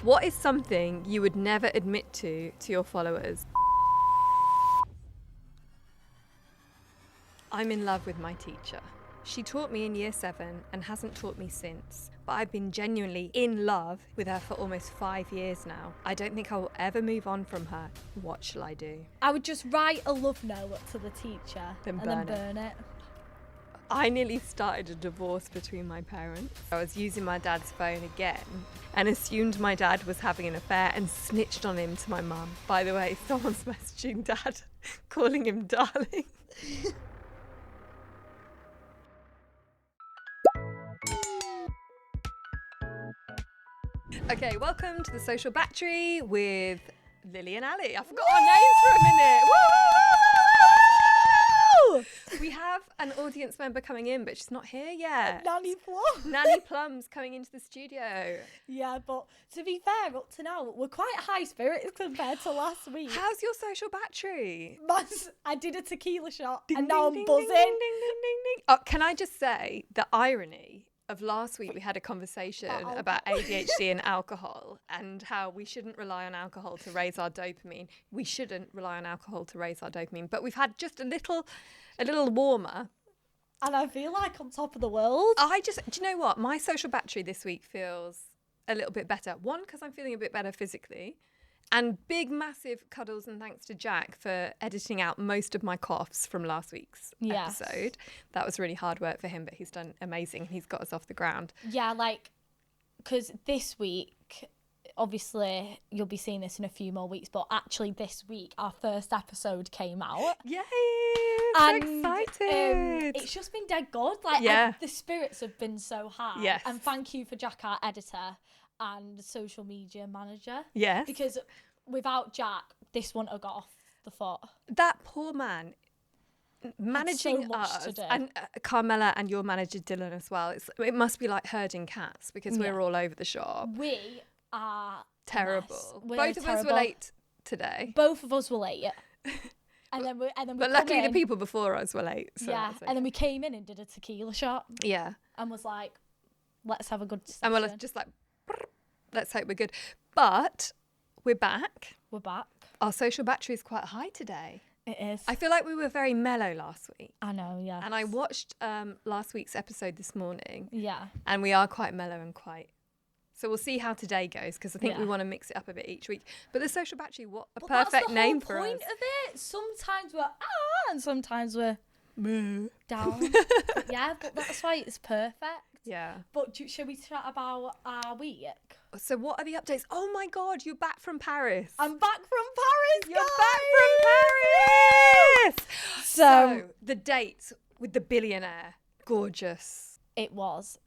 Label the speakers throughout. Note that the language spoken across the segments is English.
Speaker 1: What is something you would never admit to your followers? I'm in love with my teacher. She taught me in year 7 and hasn't taught me since, but I've been genuinely in love with her for almost 5 years now. I don't think I will ever move on from her. What shall I do?
Speaker 2: I would just write a love note to the teacher
Speaker 1: Then
Speaker 2: and then burn it.
Speaker 1: I nearly started a divorce between my parents. I was using my dad's phone again and assumed my dad was having an affair and snitched on him to my mum. By the way, someone's messaging dad, calling him darling. Okay, welcome to the Social Battery with Lily and Ali. I forgot our names for a minute. Woo! We have an audience member coming in, but she's not here yet.
Speaker 2: Nanny Plum.
Speaker 1: Nanny Plum's coming into the studio.
Speaker 2: Yeah, but to be fair, up to now, we're quite high spirits compared to last week.
Speaker 1: How's your social battery?
Speaker 2: I did a tequila shot
Speaker 1: Ding,
Speaker 2: and now
Speaker 1: ding,
Speaker 2: I'm
Speaker 1: ding,
Speaker 2: buzzing.
Speaker 1: ding, ding, ding, ding, ding. Oh, can I just say the irony of last week we had a conversation about ADHD and alcohol and how we shouldn't rely on alcohol to raise our dopamine. We shouldn't rely on alcohol to raise our dopamine, but we've had just a little warmer.
Speaker 2: And I feel like on top of the world.
Speaker 1: Do you know what? My social battery this week feels a little bit better. One, because I'm feeling a bit better physically. And big, massive cuddles and thanks to Jack for editing out most of my coughs from last week's episode. That was really hard work for him, but he's done amazing. He's got us off the ground.
Speaker 2: Yeah, because this week, obviously, you'll be seeing this in a few more weeks, but actually this week, our first episode came out.
Speaker 1: Yay!
Speaker 2: And,
Speaker 1: so excited.
Speaker 2: It's just been dead good. The spirits have been so high.
Speaker 1: Yes.
Speaker 2: And thank you for Jack, our editor and social media manager.
Speaker 1: Yes.
Speaker 2: Because without Jack, this wouldn't have got off the foot.
Speaker 1: That poor man managing
Speaker 2: so much
Speaker 1: us
Speaker 2: to do.
Speaker 1: and Carmela and your manager Dylan as well. It must be like herding cats because we're all over the shop.
Speaker 2: We are
Speaker 1: terrible.
Speaker 2: Both
Speaker 1: of us were late today.
Speaker 2: Both of us were late. And then we
Speaker 1: but luckily the people before us were late. So
Speaker 2: yeah, and then we came in and did a tequila shot.
Speaker 1: Yeah.
Speaker 2: And was like, let's have a good session.
Speaker 1: And we're just like, let's hope we're good. But we're back.
Speaker 2: We're back.
Speaker 1: Our social battery is quite high today.
Speaker 2: It is.
Speaker 1: I feel like we were very mellow last week.
Speaker 2: I know, yeah.
Speaker 1: And I watched last week's episode this morning.
Speaker 2: Yeah.
Speaker 1: And we are quite mellow and quite... So we'll see how today goes because I think we want to mix it up a bit each week. But the social battery, what a perfect name for us.
Speaker 2: That's the whole point of it. Sometimes we're and sometimes we're down. But that's why it's perfect.
Speaker 1: Yeah.
Speaker 2: But should we chat about our week?
Speaker 1: So what are the updates? Oh my God, you're back from Paris.
Speaker 2: I'm back from Paris,
Speaker 1: You're
Speaker 2: guys!
Speaker 1: back from Paris! So the date with the billionaire, gorgeous.
Speaker 2: It was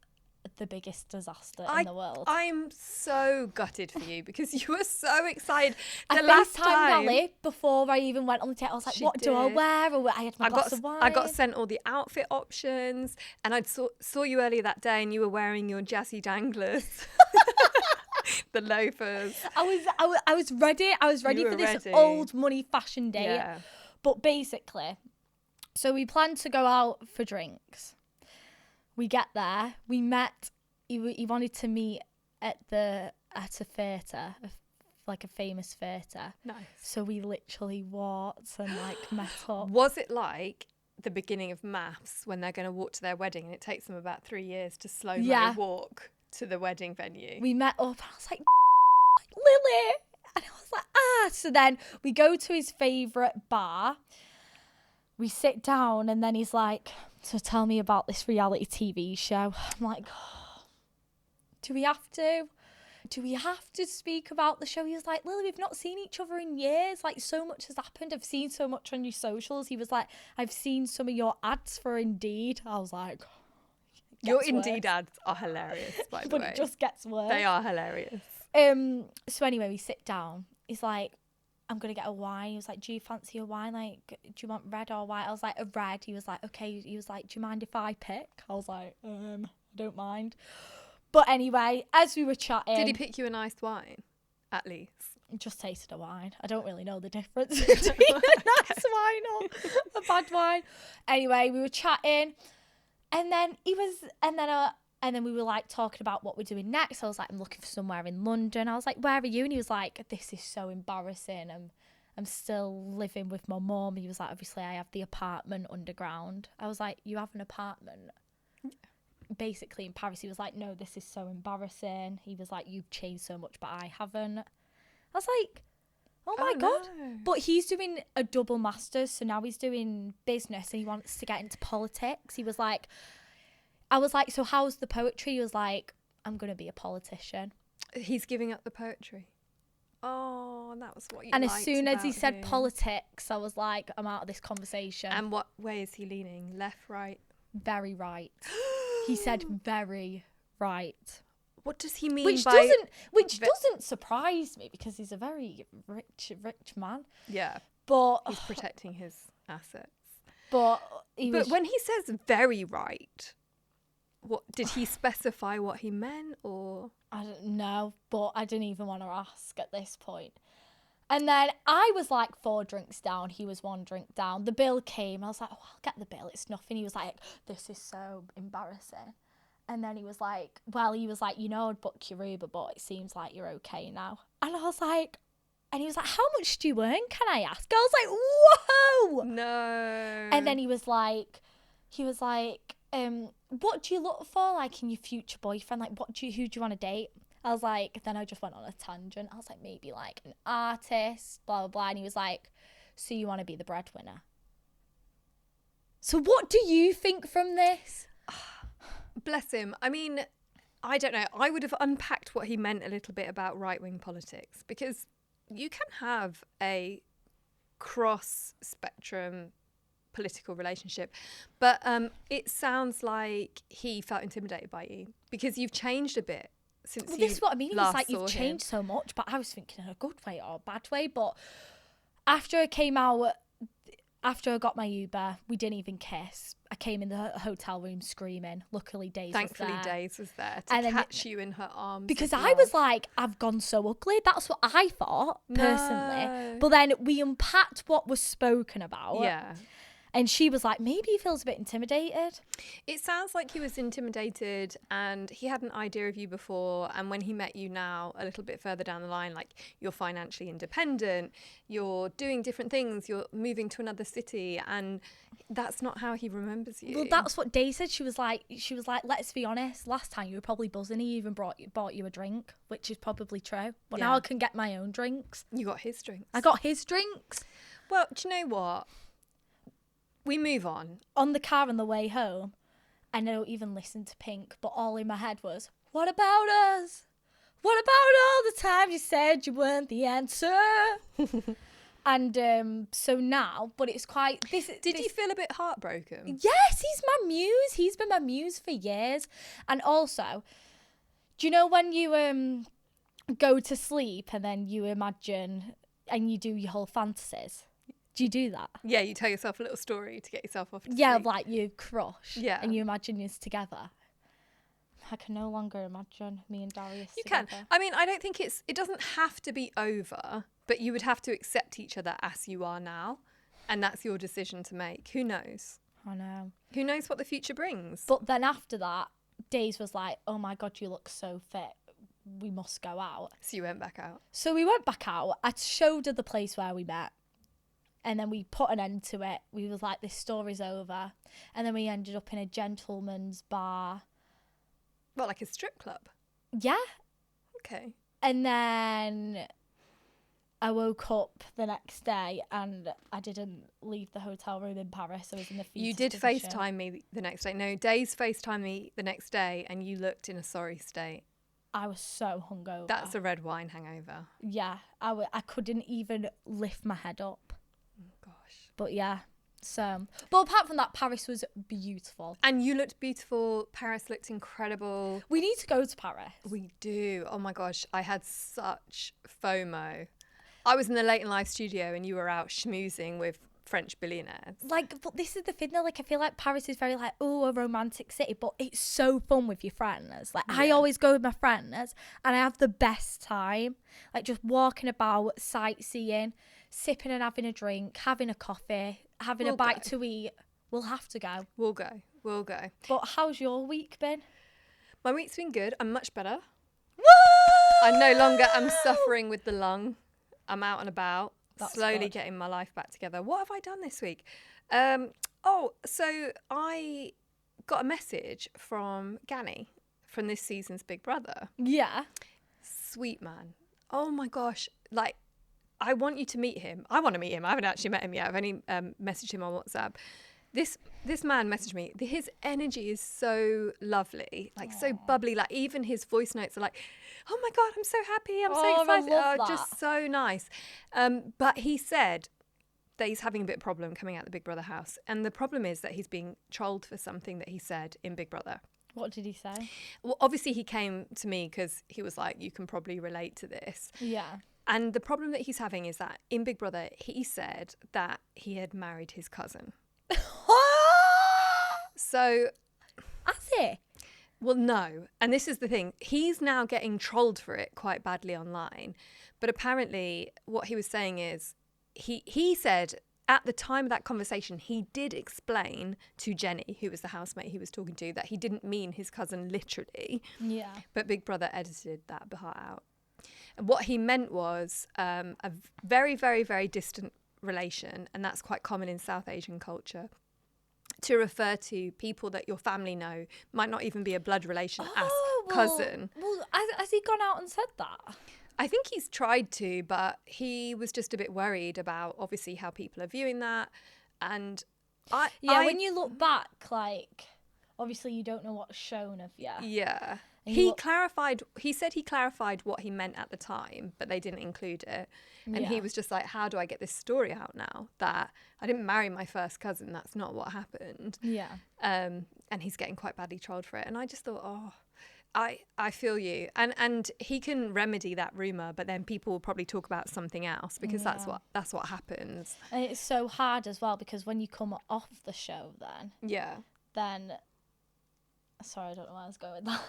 Speaker 2: the biggest disaster in the world.
Speaker 1: I'm so gutted for you because you were so excited.
Speaker 2: The last time Nelly, before I even went on the date, I was like, what do I wear? Or I had my glass of wine.
Speaker 1: I got sent all the outfit options and I saw you earlier that day and you were wearing your jazzy danglers. The loafers.
Speaker 2: I was ready. I was ready for this old money fashion day.
Speaker 1: Yeah.
Speaker 2: But basically, so we planned to go out for drinks. We get there. We met. He wanted to meet at a theatre, like a famous theatre.
Speaker 1: Nice.
Speaker 2: So we literally walked and met up.
Speaker 1: Was it like the beginning of maths when they're going to walk to their wedding and it takes them about 3 years to slowly walk to the wedding venue?
Speaker 2: We met up and I was like, Lily. And I was like, So then we go to his favourite bar. We sit down and then he's like, so tell me about this reality TV show. I'm like, do we have to? Do we have to speak about the show? He was like, Lily, we've not seen each other in years. Like, so much has happened. I've seen so much on your socials. He was like, I've seen some of your ads for Indeed. I was like,
Speaker 1: your Indeed ads are hilarious, by the way.
Speaker 2: But it just gets worse.
Speaker 1: They are hilarious.
Speaker 2: So anyway, we sit down. He's like, I'm going to get a wine. He was like, do you fancy a wine? Like, do you want red or white? I was like, a red. He was like, okay. He was like, do you mind if I pick? I was like, I don't mind. But anyway, as we were chatting...
Speaker 1: Did he pick you a nice wine, at least?
Speaker 2: Just tasted a wine. I don't really know the difference between a nice wine or a bad wine. Anyway, we were chatting. And then And then we were like talking about what we're doing next. I was like, I'm looking for somewhere in London. I was like, where are you? And he was like, this is so embarrassing. I'm still living with my mum. He was like, obviously I have the apartment underground. I was like, you have an apartment? Basically in Paris. He was like, no, this is so embarrassing. He was like, you've changed so much, but I haven't. I was like, oh my God.
Speaker 1: No.
Speaker 2: But he's doing a double master's. So now he's doing business and he wants to get into politics. He was like, I was like, so how's the poetry? He was like, I'm going to be a politician.
Speaker 1: He's giving up the poetry. Oh, that was what you
Speaker 2: And
Speaker 1: liked
Speaker 2: as soon as he
Speaker 1: about
Speaker 2: said
Speaker 1: him.
Speaker 2: politics, I was like, I'm out of this conversation.
Speaker 1: And what way is he leaning? Left, right?
Speaker 2: Very right. He said very right.
Speaker 1: What does he mean
Speaker 2: Which
Speaker 1: by...
Speaker 2: doesn't surprise me because he's a very rich man.
Speaker 1: Yeah,
Speaker 2: But
Speaker 1: he's protecting his assets.
Speaker 2: But
Speaker 1: when he says very right, what did he specify what he meant, or...
Speaker 2: I don't know, but I didn't even want to ask at this point. And then I was like 4 drinks down. He was 1 drink down. The bill came. I was like, oh, I'll get the bill. It's nothing. He was like, this is so embarrassing. And then he was like, you know, I'd book your Uber, but it seems like you're okay now. And I was like, and he was like, how much do you earn, can I ask? I was like, whoa!
Speaker 1: No.
Speaker 2: And then he was like, what do you look for, like, in your future boyfriend? Like, who do you want to date? I was like, then I just went on a tangent. I was like, maybe like an artist, blah, blah, blah. And he was like, so you want to be the breadwinner? So what do you think from this?
Speaker 1: Bless him. I mean, I don't know. I would have unpacked what he meant a little bit about right-wing politics, because you can have a cross-spectrum political relationship, but it sounds like he felt intimidated by you because you've changed a bit since
Speaker 2: Well,
Speaker 1: you
Speaker 2: this is what I mean. He was like,
Speaker 1: saw
Speaker 2: you've
Speaker 1: him.
Speaker 2: changed so much, but I was thinking in a good way or a bad way. But after I came out, after I got my Uber, we didn't even kiss. I came in the hotel room screaming. Luckily,
Speaker 1: Thankfully,
Speaker 2: was there.
Speaker 1: Days was there to
Speaker 2: And then
Speaker 1: catch you in her arms.
Speaker 2: Because
Speaker 1: of
Speaker 2: I was
Speaker 1: love.
Speaker 2: like, I've gone so ugly. That's what I thought, personally.
Speaker 1: No.
Speaker 2: But then we unpacked what was spoken about.
Speaker 1: Yeah.
Speaker 2: And she was like, maybe he feels a bit intimidated.
Speaker 1: It sounds like he was intimidated and he had an idea of you before. And when he met you now, a little bit further down the line, like you're financially independent, you're doing different things, you're moving to another city. And that's not how he remembers you.
Speaker 2: Well, that's what Day said. She was like, let's be honest. Last time you were probably buzzing. He even bought you a drink, which is probably true. But now I can get my own drinks.
Speaker 1: You got his drinks.
Speaker 2: I got his drinks.
Speaker 1: Well, do you know what? We move on.
Speaker 2: On the car on the way home, I don't even listen to Pink, but all in my head was, what about us? What about all the times you said you weren't the answer? And so now, but it's quite...
Speaker 1: Did you feel a bit heartbroken?
Speaker 2: Yes, he's my muse. He's been my muse for years. And also, do you know when you go to sleep and then you imagine and you do your whole fantasies? Do you do that?
Speaker 1: Yeah, you tell yourself a little story to get yourself off to
Speaker 2: Yeah,
Speaker 1: sleep.
Speaker 2: like you crush.
Speaker 1: Yeah.
Speaker 2: And you imagine us together. I can no longer imagine me and Darius
Speaker 1: You
Speaker 2: together.
Speaker 1: can. I mean, I don't think it doesn't have to be over, but you would have to accept each other as you are now. And that's your decision to make. Who knows?
Speaker 2: I know.
Speaker 1: Who knows what the future brings?
Speaker 2: But then after that, Days was like, oh my God, you look so fit. We must go out.
Speaker 1: So you went back out.
Speaker 2: So we went back out. I showed her the place where we met. And then we put an end to it. We was like, this story's over. And then we ended up in a gentleman's bar.
Speaker 1: What, like a strip club?
Speaker 2: Yeah.
Speaker 1: Okay.
Speaker 2: And then I woke up the next day and I didn't leave the hotel room in Paris. I was in the fetus
Speaker 1: You did
Speaker 2: position.
Speaker 1: FaceTime me the next day. No, Days FaceTime me the next day and you looked in a sorry state.
Speaker 2: I was so hungover.
Speaker 1: That's a red wine hangover.
Speaker 2: Yeah. I couldn't even lift my head up.
Speaker 1: Oh, gosh.
Speaker 2: But yeah. So, but apart from that, Paris was beautiful.
Speaker 1: And you looked beautiful. Paris looked incredible.
Speaker 2: We need to go to Paris.
Speaker 1: We do. Oh my gosh. I had such FOMO. I was in the Late in Life studio and you were out schmoozing with French billionaires.
Speaker 2: Like, but this is the thing though, like I feel like Paris is very like, oh, a romantic city, but it's so fun with your friends. Like I always go with my friends and I have the best time. Like just walking about, sightseeing, sipping and having a drink, having a coffee, having a bite to eat. We'll have to go.
Speaker 1: We'll go.
Speaker 2: But how's your week been?
Speaker 1: My week's been good. I'm much better.
Speaker 2: Woo!
Speaker 1: I no longer am suffering with the lung. I'm out and about,
Speaker 2: That's
Speaker 1: slowly
Speaker 2: good.
Speaker 1: getting my life back together. What have I done this week? So I got a message from Gani from this season's Big Brother.
Speaker 2: Yeah.
Speaker 1: Sweet man. Oh my gosh. Like, I want you to meet him. I want to meet him. I haven't actually met him yet. I've only messaged him on WhatsApp. This man messaged me. His energy is so lovely, like so bubbly. Like even his voice notes are like, "Oh my God, I'm so happy. I'm so excited."
Speaker 2: I love that.
Speaker 1: Just so nice. But he said that he's having a bit of problem coming out the Big Brother house, and the problem is that he's being trolled for something that he said in Big Brother.
Speaker 2: What did he say?
Speaker 1: Well, obviously he came to me because he was like, "You can probably relate to this."
Speaker 2: Yeah.
Speaker 1: And the problem that he's having is that in Big Brother, he said that he had married his cousin. So,
Speaker 2: Has he?
Speaker 1: well, no. And this is the thing. He's now getting trolled for it quite badly online. But apparently what he was saying is he said at the time of that conversation, he did explain to Jenny, who was the housemate he was talking to, that he didn't mean his cousin literally.
Speaker 2: Yeah.
Speaker 1: But Big Brother edited that part out. And what he meant was a very, very, very distant relation. And that's quite common in South Asian culture, to refer to people that your family know, might not even be a blood relation, as cousin.
Speaker 2: Well, has he gone out and said that?
Speaker 1: I think he's tried to, but he was just a bit worried about obviously how people are viewing that. And
Speaker 2: when you look back, like, obviously you don't know what's shown of you.
Speaker 1: Yeah.
Speaker 2: And
Speaker 1: He said he clarified what he meant at the time, but they didn't include it. And he was just like, how do I get this story out now? That I didn't marry my first cousin. That's not what happened.
Speaker 2: Yeah.
Speaker 1: And he's getting quite badly trolled for it. And I just thought, I feel you. And he can remedy that rumour, but then people will probably talk about something else because that's what happens.
Speaker 2: And it's so hard as well because when you come off the show then sorry, I don't know where I was going with that.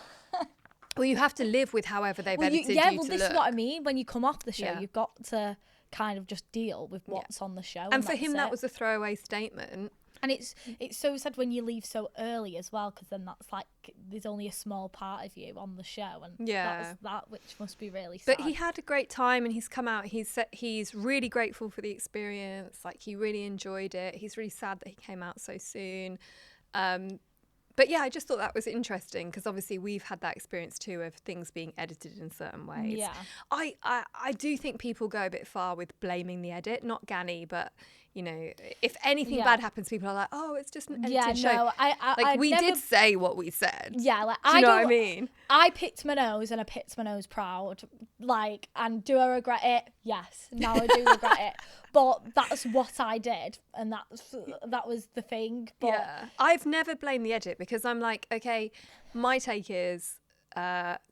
Speaker 1: Well, you have to live with however they've edited you to
Speaker 2: this
Speaker 1: look.
Speaker 2: is what I mean. When you come off the show, you've got to kind of just deal with what's on the show.
Speaker 1: And for him, that was a throwaway statement.
Speaker 2: And it's so sad when you leave so early as well, because then that's like there's only a small part of you on the show, and that's that, which must be really sad.
Speaker 1: But he had a great time, and he's come out. He's really grateful for the experience. Like he really enjoyed it. He's really sad that he came out so soon. But yeah, I just thought that was interesting because obviously we've had that experience too of things being edited in certain ways.
Speaker 2: Yeah.
Speaker 1: I do think people go a bit far with blaming the edit, not Gani, but you know, if anything bad happens, people are like, oh, it's just an edited show.
Speaker 2: No, I
Speaker 1: we did say what we said.
Speaker 2: Yeah, like
Speaker 1: do you know what I mean?
Speaker 2: I picked my nose and I picked my nose proud. Like, and do I regret it? Yes. Now I do regret it. But that's what I did, and that was the thing. But
Speaker 1: yeah, I've never blamed the edit because I'm like, okay, my take is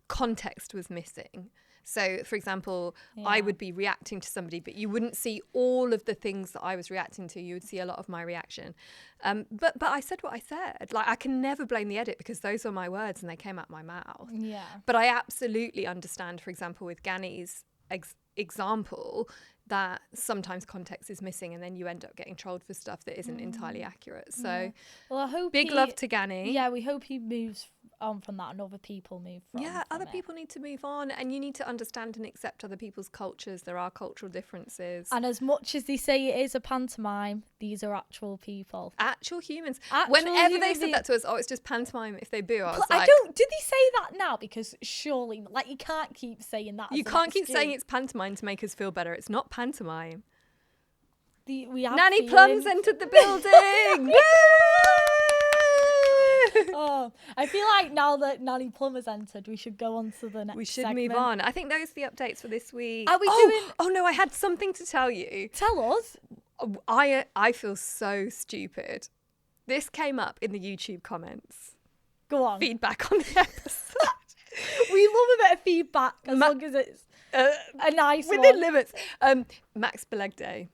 Speaker 1: context was missing. So, for example, I would be reacting to somebody, but you wouldn't see all of the things that I was reacting to. You would see a lot of my reaction. But I said what I said. Like, I can never blame the edit because those are my words and they came out my mouth.
Speaker 2: Yeah.
Speaker 1: But I absolutely understand, for example, with Gani's example, that sometimes context is missing and then you end up getting trolled for stuff that isn't entirely accurate. So,
Speaker 2: well, I hope
Speaker 1: big love to Gani.
Speaker 2: Yeah, we hope he moves on from that and other people move from
Speaker 1: other people need to move on, and you need to understand and accept other people's cultures. There are cultural differences.
Speaker 2: And as much as they say it is a pantomime, these are actual people.
Speaker 1: Actual humans. Whenever they said that to us, oh, it's just pantomime if they boo, I was like...
Speaker 2: Did they say that now? Because surely, like, you can't keep saying that.
Speaker 1: You can't keep saying it's pantomime to make us feel better. It's not pantomime.
Speaker 2: We have
Speaker 1: Nanny Plum's entered the building!
Speaker 2: Oh, I feel like now that Nanny Plum has entered, we should go on to the next
Speaker 1: We should
Speaker 2: segment.
Speaker 1: move on. I think those are the updates for this week.
Speaker 2: Are we doing...
Speaker 1: Oh, no, I had something to tell you.
Speaker 2: Tell us.
Speaker 1: I feel so stupid. This came up in the YouTube comments.
Speaker 2: Go on.
Speaker 1: Feedback on the episode.
Speaker 2: We love a bit of feedback as long as it's a nice
Speaker 1: within
Speaker 2: one.
Speaker 1: limits. Max Belegday.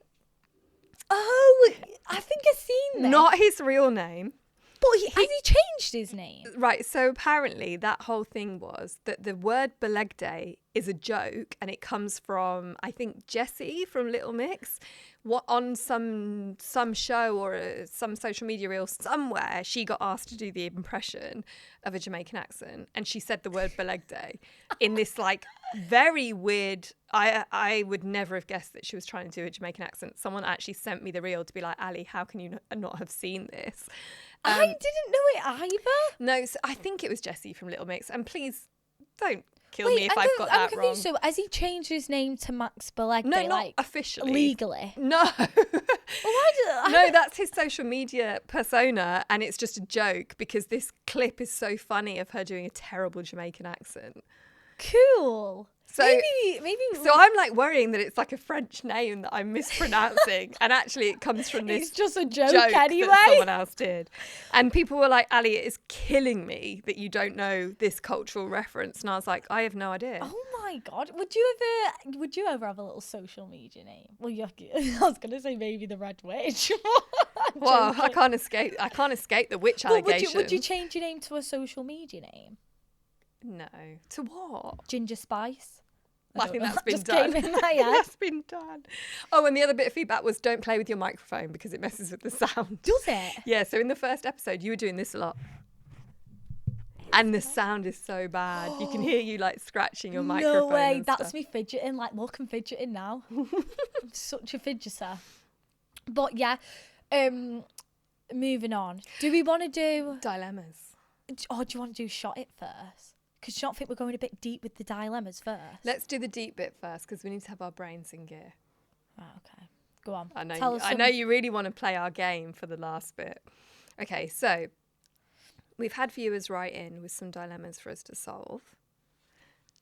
Speaker 2: Oh, I think I've seen this.
Speaker 1: Not his real name.
Speaker 2: But has he changed his name?
Speaker 1: Right, so apparently that whole thing was that the word Belegday is a joke, and it comes from, I think, Jessie from Little Mix. What on some show or some social media reel somewhere, she got asked to do the impression of a Jamaican accent, and she said the word belegde in this like very weird. I would never have guessed that she was trying to do a Jamaican accent. Someone actually sent me the reel to be like, Ali, how can you not have seen this?
Speaker 2: I didn't know it either.
Speaker 1: No, so I think it was Jessie from Little Mix, and please don't kill me if
Speaker 2: I'm
Speaker 1: I've got
Speaker 2: I'm
Speaker 1: that
Speaker 2: confused.
Speaker 1: wrong.
Speaker 2: So has he changed his name to Max Belegde?
Speaker 1: No, not
Speaker 2: like,
Speaker 1: officially.
Speaker 2: legally.
Speaker 1: No.
Speaker 2: Why
Speaker 1: No, that's his social media persona, and it's just a joke because this clip is so funny of her doing a terrible Jamaican accent.
Speaker 2: Cool.
Speaker 1: So
Speaker 2: maybe.
Speaker 1: So I'm like worrying that it's like a French name that I'm mispronouncing, and actually it comes from this.
Speaker 2: It's just a joke anyway.
Speaker 1: That someone else did, and people were like, "Ali, it is killing me that you don't know this cultural reference." And I was like, "I have no idea."
Speaker 2: Oh my god! Would you ever have a little social media name? Well, I was gonna say maybe the Red Witch.
Speaker 1: Well, I can't escape the witch allegation.
Speaker 2: Would you change your name to a social media name?
Speaker 1: No. To what?
Speaker 2: Ginger Spice.
Speaker 1: I think that's been
Speaker 2: just
Speaker 1: done.
Speaker 2: Came in my head.
Speaker 1: That's been done. Oh, and the other bit of feedback was don't play with your microphone because it messes with the sound.
Speaker 2: Does it?
Speaker 1: Yeah, so in the first episode, you were doing this a lot. And the sound is so bad. You can hear you like scratching your microphone.
Speaker 2: No way.
Speaker 1: And
Speaker 2: That's
Speaker 1: stuff.
Speaker 2: me fidgeting. Like, look, I'm fidgeting now. I'm such a fidgeter. But yeah, moving on. Do we want to do
Speaker 1: dilemmas?
Speaker 2: Or do you want to do shot it first? Because do you not think we're going a bit deep with the dilemmas first?
Speaker 1: Let's do the deep bit first because we need to have our brains in gear.
Speaker 2: Oh, okay. Go on.
Speaker 1: I know you really want to play our game for the last bit. Okay, so we've had viewers write in with some dilemmas for us to solve.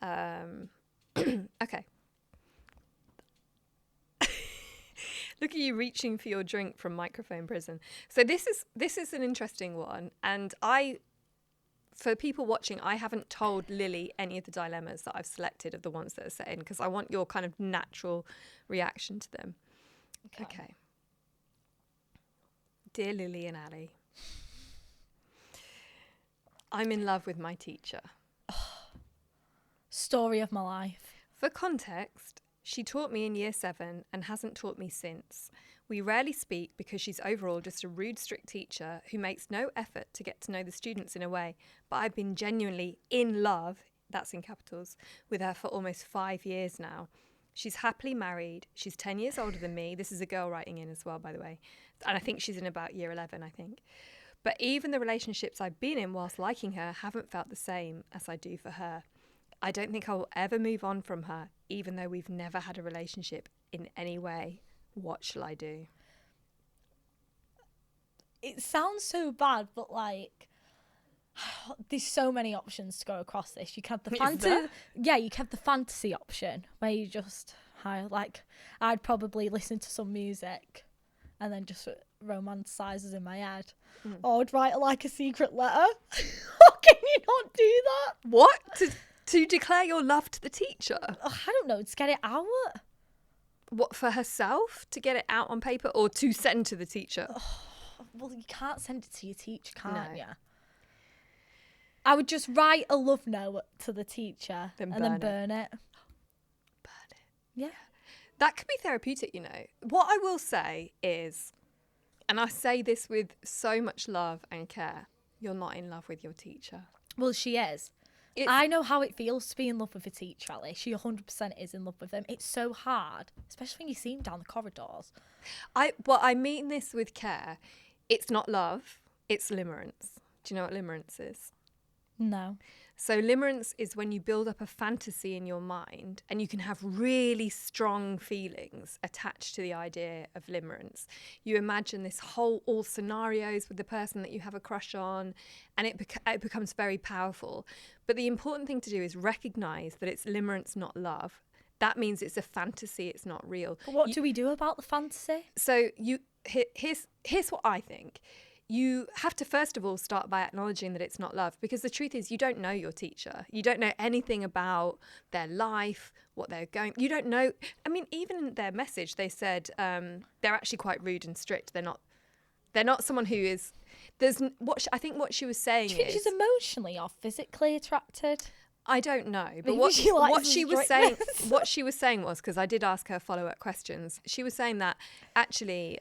Speaker 1: Okay. Look at you reaching for your drink from microphone prison. So this is an interesting one, and for people watching, I haven't told Lily any of the dilemmas that I've selected of the ones that are set in because I want your kind of natural reaction to them. Okay. Dear Lily and Ali, I'm in love with my teacher.
Speaker 2: Story of my life.
Speaker 1: For context, she taught me in year 7 and hasn't taught me since. We rarely speak because she's overall just a rude, strict teacher who makes no effort to get to know the students in a way, but I've been genuinely in love, that's in capitals, with her for almost 5 years now. She's happily married. She's 10 years older than me. This is a girl writing in as well, by the way. And I think she's in about year 11, I think. But even the relationships I've been in whilst liking her haven't felt the same as I do for her. I don't think I will ever move on from her, even though we've never had a relationship in any way. What shall I do?
Speaker 2: It sounds so bad, but like, there's so many options to go across this. You can have the fantasy, you can have the fantasy option where you just I'd probably listen to some music and then just romanticizes in my head. Or I'd write like a secret letter. How can you not do that?
Speaker 1: What? To declare your love to the teacher?
Speaker 2: I don't know, to get it out.
Speaker 1: What, for herself? To get it out on paper or to send to the teacher?
Speaker 2: Well, you can't send it to your teacher, can't you? I would just write a love note to the teacher and then burn it.
Speaker 1: Burn it.
Speaker 2: Yeah.
Speaker 1: That could be therapeutic, you know. What I will say is, and I say this with so much love and care, you're not in love with your teacher.
Speaker 2: Well, she is. I know how it feels to be in love with a teacher, Ali. She 100% is in love with them. It's so hard, especially when you see them down the corridors.
Speaker 1: I mean this with care. It's not love, it's limerence. Do you know what limerence is?
Speaker 2: No.
Speaker 1: So limerence is when you build up a fantasy in your mind and you can have really strong feelings attached to the idea of limerence. You imagine all scenarios with the person that you have a crush on, and it becomes very powerful. But the important thing to do is recognise that it's limerence, not love. That means it's a fantasy, it's not real.
Speaker 2: But what do we do about the fantasy?
Speaker 1: So here's what I think. You have to first of all start by acknowledging that it's not love, because the truth is you don't know your teacher. You don't know anything about their life, what they're going. You don't know. I mean, even in their message, they said they're actually quite rude and strict. They're not someone who is. I think what she was saying
Speaker 2: do you think she's emotionally or physically attracted?
Speaker 1: I don't know, but
Speaker 2: Maybe
Speaker 1: what
Speaker 2: she likes
Speaker 1: what
Speaker 2: the
Speaker 1: she was saying,
Speaker 2: strictness.
Speaker 1: what she was saying was, because I did ask her follow-up questions. She was saying that actually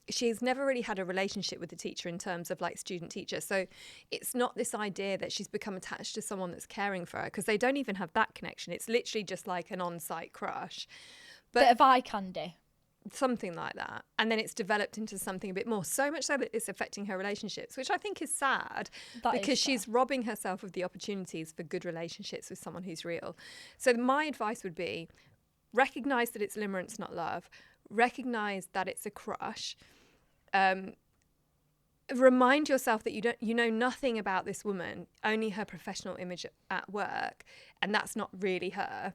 Speaker 1: she's never really had a relationship with the teacher in terms of like student-teacher. So it's not this idea that she's become attached to someone that's caring for her, because they don't even have that connection. It's literally just like an on-site crush. But
Speaker 2: Bit of eye candy.
Speaker 1: something like that, and then it's developed into something a bit more, so much so that it's affecting her relationships, which I think is sad, because she's robbing herself of the opportunities for good relationships with someone who's real. So my advice would be, recognize that it's limerence, not love. Recognize that it's a crush. Remind yourself that you know nothing about this woman, only her professional image at work, and that's not really her.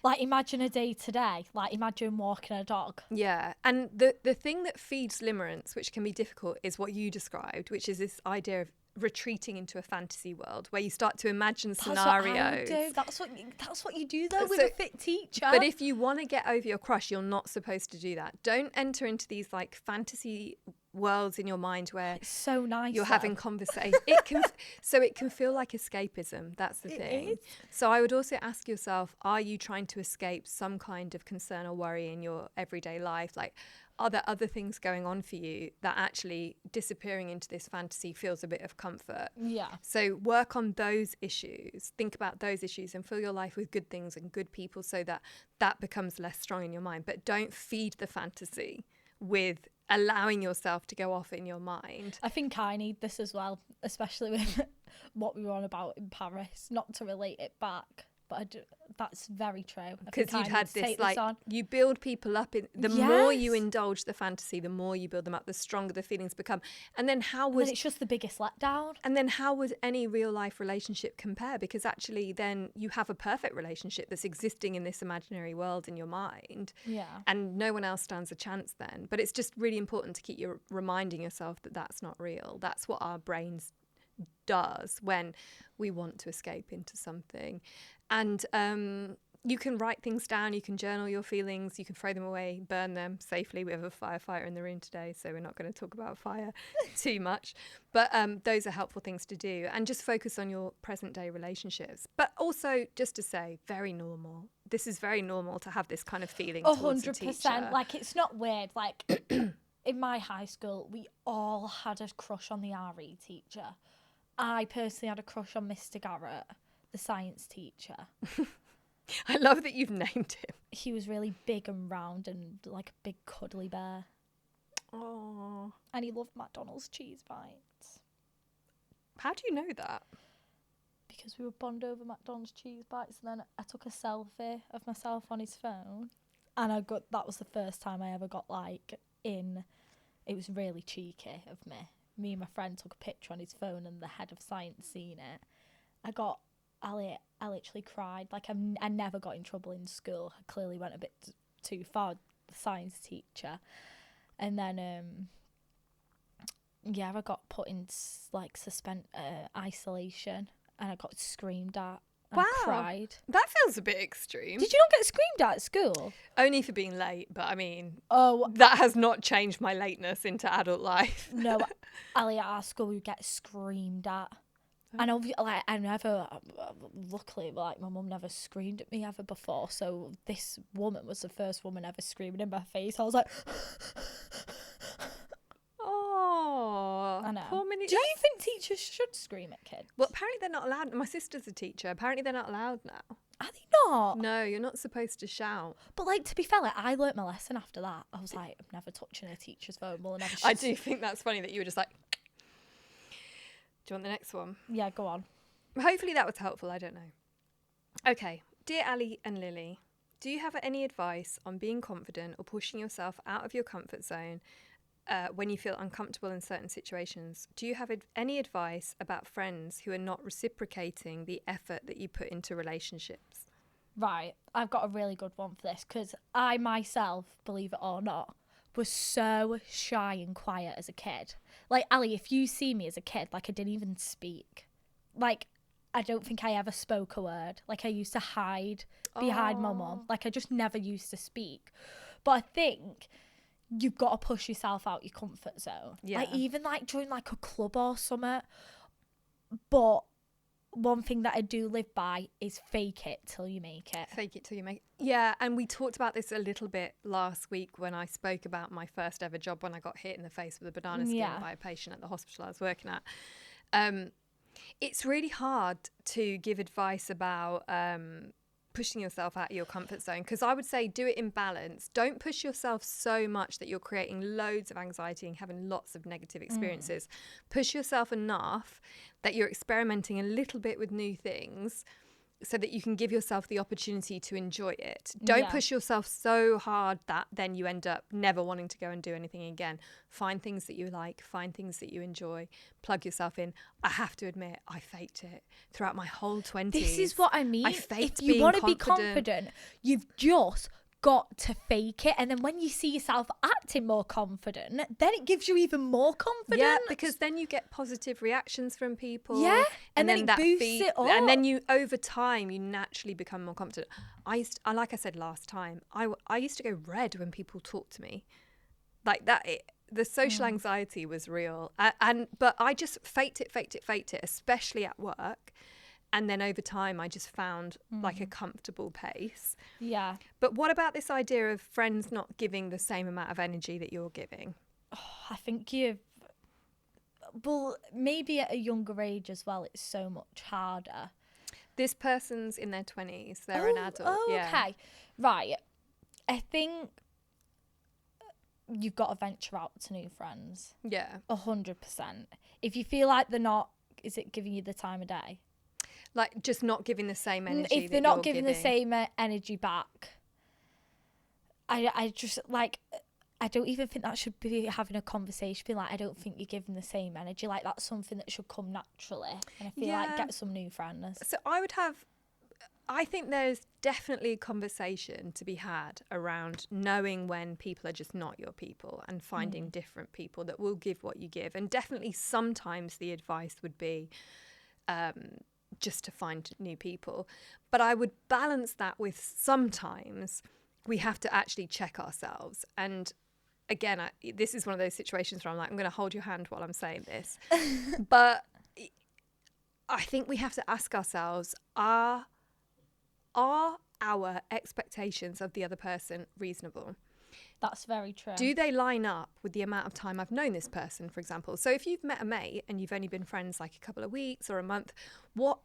Speaker 2: Like, imagine a day today. Like, imagine walking a dog.
Speaker 1: Yeah. And the thing that feeds limerence, which can be difficult, is what you described, which is this idea of retreating into a fantasy world where you start to imagine scenarios.
Speaker 2: That's what you do though with a fit teacher.
Speaker 1: But if you want to get over your crush, you're not supposed to do that. Don't enter into these like fantasy worlds in your mind where
Speaker 2: it's so nice
Speaker 1: you're
Speaker 2: though.
Speaker 1: having conversation. It can feel like escapism. That's the thing.
Speaker 2: Is.
Speaker 1: So I would also ask yourself, are you trying to escape some kind of concern or worry in your everyday life? Like, are there other things going on for you that actually disappearing into this fantasy feels a bit of comfort?
Speaker 2: Yeah.
Speaker 1: So work on those issues. Think about those issues and fill your life with good things and good people so that that becomes less strong in your mind. But don't feed the fantasy with allowing yourself to go off in your mind.
Speaker 2: I think I need this as well, especially with what we were on about in Paris. Not to relate it back, but that's very true.
Speaker 1: Because you'd had this, like, you build people up. The more you indulge the fantasy, the more you build them up, the stronger the feelings become. And then
Speaker 2: it's just the biggest letdown.
Speaker 1: And then how would any real life relationship compare? Because actually then you have a perfect relationship that's existing in this imaginary world in your mind.
Speaker 2: Yeah.
Speaker 1: And no one else stands a chance then. But it's just really important to keep you reminding yourself that that's not real. That's what our brains does when we want to escape into something. And you can write things down, you can journal your feelings, you can throw them away, burn them safely. We have a firefighter in the room today, so we're not going to talk about fire too much. But those are helpful things to do, and just focus on your present day relationships. But also, just to say, very normal. This is very normal to have this kind of feeling towards a teacher.
Speaker 2: 100%. Like, it's not weird. Like, in my high school, we all had a crush on the RE teacher. I personally had a crush on Mr. Garrett, the science teacher.
Speaker 1: I love that you've named him.
Speaker 2: He was really big and round and like a big cuddly bear.
Speaker 1: Oh.
Speaker 2: And he loved McDonald's cheese bites.
Speaker 1: How do you know that?
Speaker 2: Because we would bond over McDonald's cheese bites, and then I took a selfie of myself on his phone, and that was the first time I ever got it was really cheeky of me. Me and my friend took a picture on his phone, and the head of science seen it. I literally cried. Like, I never got in trouble in school. I clearly went a bit too far, the science teacher. And then, I got put in, like, isolation, and I got screamed at. And I cried.
Speaker 1: That feels a bit extreme.
Speaker 2: Did you not get screamed at school?
Speaker 1: Only for being late, but I mean, that has not changed my lateness into adult life.
Speaker 2: No, Ali, at our school, we would get screamed at. And luckily, like, my mum never screamed at me ever before. So this woman was the first woman ever screaming in my face. I was like,
Speaker 1: oh,
Speaker 2: I know.
Speaker 1: Poor Minnie.
Speaker 2: Do you think teachers should scream at kids?
Speaker 1: Well, apparently they're not allowed. My sister's a teacher. Apparently they're not allowed now.
Speaker 2: Are they not?
Speaker 1: No, you're not supposed to shout.
Speaker 2: But, like, to be fair, like, I learnt my lesson after that. I was like, I'm never touching a teacher's phone. Well,
Speaker 1: I do think that's funny that you were just like, do you want the next one?
Speaker 2: Yeah, go on.
Speaker 1: Hopefully that was helpful. I don't know. Okay. Dear Ali and Lily, do you have any advice on being confident or pushing yourself out of your comfort zone when you feel uncomfortable in certain situations? Do you have any advice about friends who are not reciprocating the effort that you put into relationships?
Speaker 2: Right. I've got a really good one for this, because I myself, believe it or not, was so shy and quiet as a kid. Like, Ali, if you see me as a kid, like, I didn't even speak. Like, I don't think I ever spoke a word. Like, I used to hide behind my mum. Like, I just never used to speak. But I think you've got to push yourself out your comfort zone.
Speaker 1: Yeah.
Speaker 2: Like, even, like, join, like, a club or something. But one thing that I do live by is fake it till you make it.
Speaker 1: Fake it till you make it. Yeah, and we talked about this a little bit last week when I spoke about my first ever job when I got hit in the face with a banana skin by a patient at the hospital I was working at. It's really hard to give advice about pushing yourself out of your comfort zone, because I would say do it in balance. Don't push yourself so much that you're creating loads of anxiety and having lots of negative experiences. Push yourself enough that you're experimenting a little bit with new things so that you can give yourself the opportunity to enjoy it. Don't push yourself so hard that then you end up never wanting to go and do anything again. Find things that you like, find things that you enjoy, plug yourself in. I have to admit, I faked it throughout my whole 20s.
Speaker 2: This is what I mean.
Speaker 1: I faked
Speaker 2: if you want to be
Speaker 1: confident,
Speaker 2: confident, you've just got to fake it, and then when you see yourself acting more confident, then it gives you even more confidence.
Speaker 1: Yeah, because then you get positive reactions from people.
Speaker 2: Yeah, and then it boosts it up.
Speaker 1: And then you, over time, you naturally become more confident. Like I said last time, I used to go red when people talked to me, like that. The social anxiety was real, but I just faked it, especially at work. And then over time, I just found like a comfortable pace.
Speaker 2: Yeah.
Speaker 1: But what about this idea of friends not giving the same amount of energy that you're giving?
Speaker 2: Oh, I think well, maybe at a younger age as well, it's so much harder.
Speaker 1: This person's in their 20s. They're an adult.
Speaker 2: Oh,
Speaker 1: yeah.
Speaker 2: okay. Right. I think you've got to venture out to new friends.
Speaker 1: Yeah.
Speaker 2: 100%. If you feel like they're not, is it giving you the time of day?
Speaker 1: Like just not giving the same energy.
Speaker 2: If they're not giving the same energy back, I just like, I don't even think that should be having a conversation. Be like, I don't think you're giving the same energy. Like that's something that should come naturally. And I feel like get some new friends.
Speaker 1: So I think there's definitely a conversation to be had around knowing when people are just not your people and finding different people that will give what you give. And definitely sometimes the advice would be just to find new people. But I would balance that with sometimes we have to actually check ourselves. And again, this is one of those situations where I'm like, I'm going to hold your hand while I'm saying this. But I think we have to ask ourselves, are our expectations of the other person reasonable?
Speaker 2: That's very true.
Speaker 1: Do they line up with the amount of time I've known this person, for example? So if you've met a mate and you've only been friends like a couple of weeks or a month, what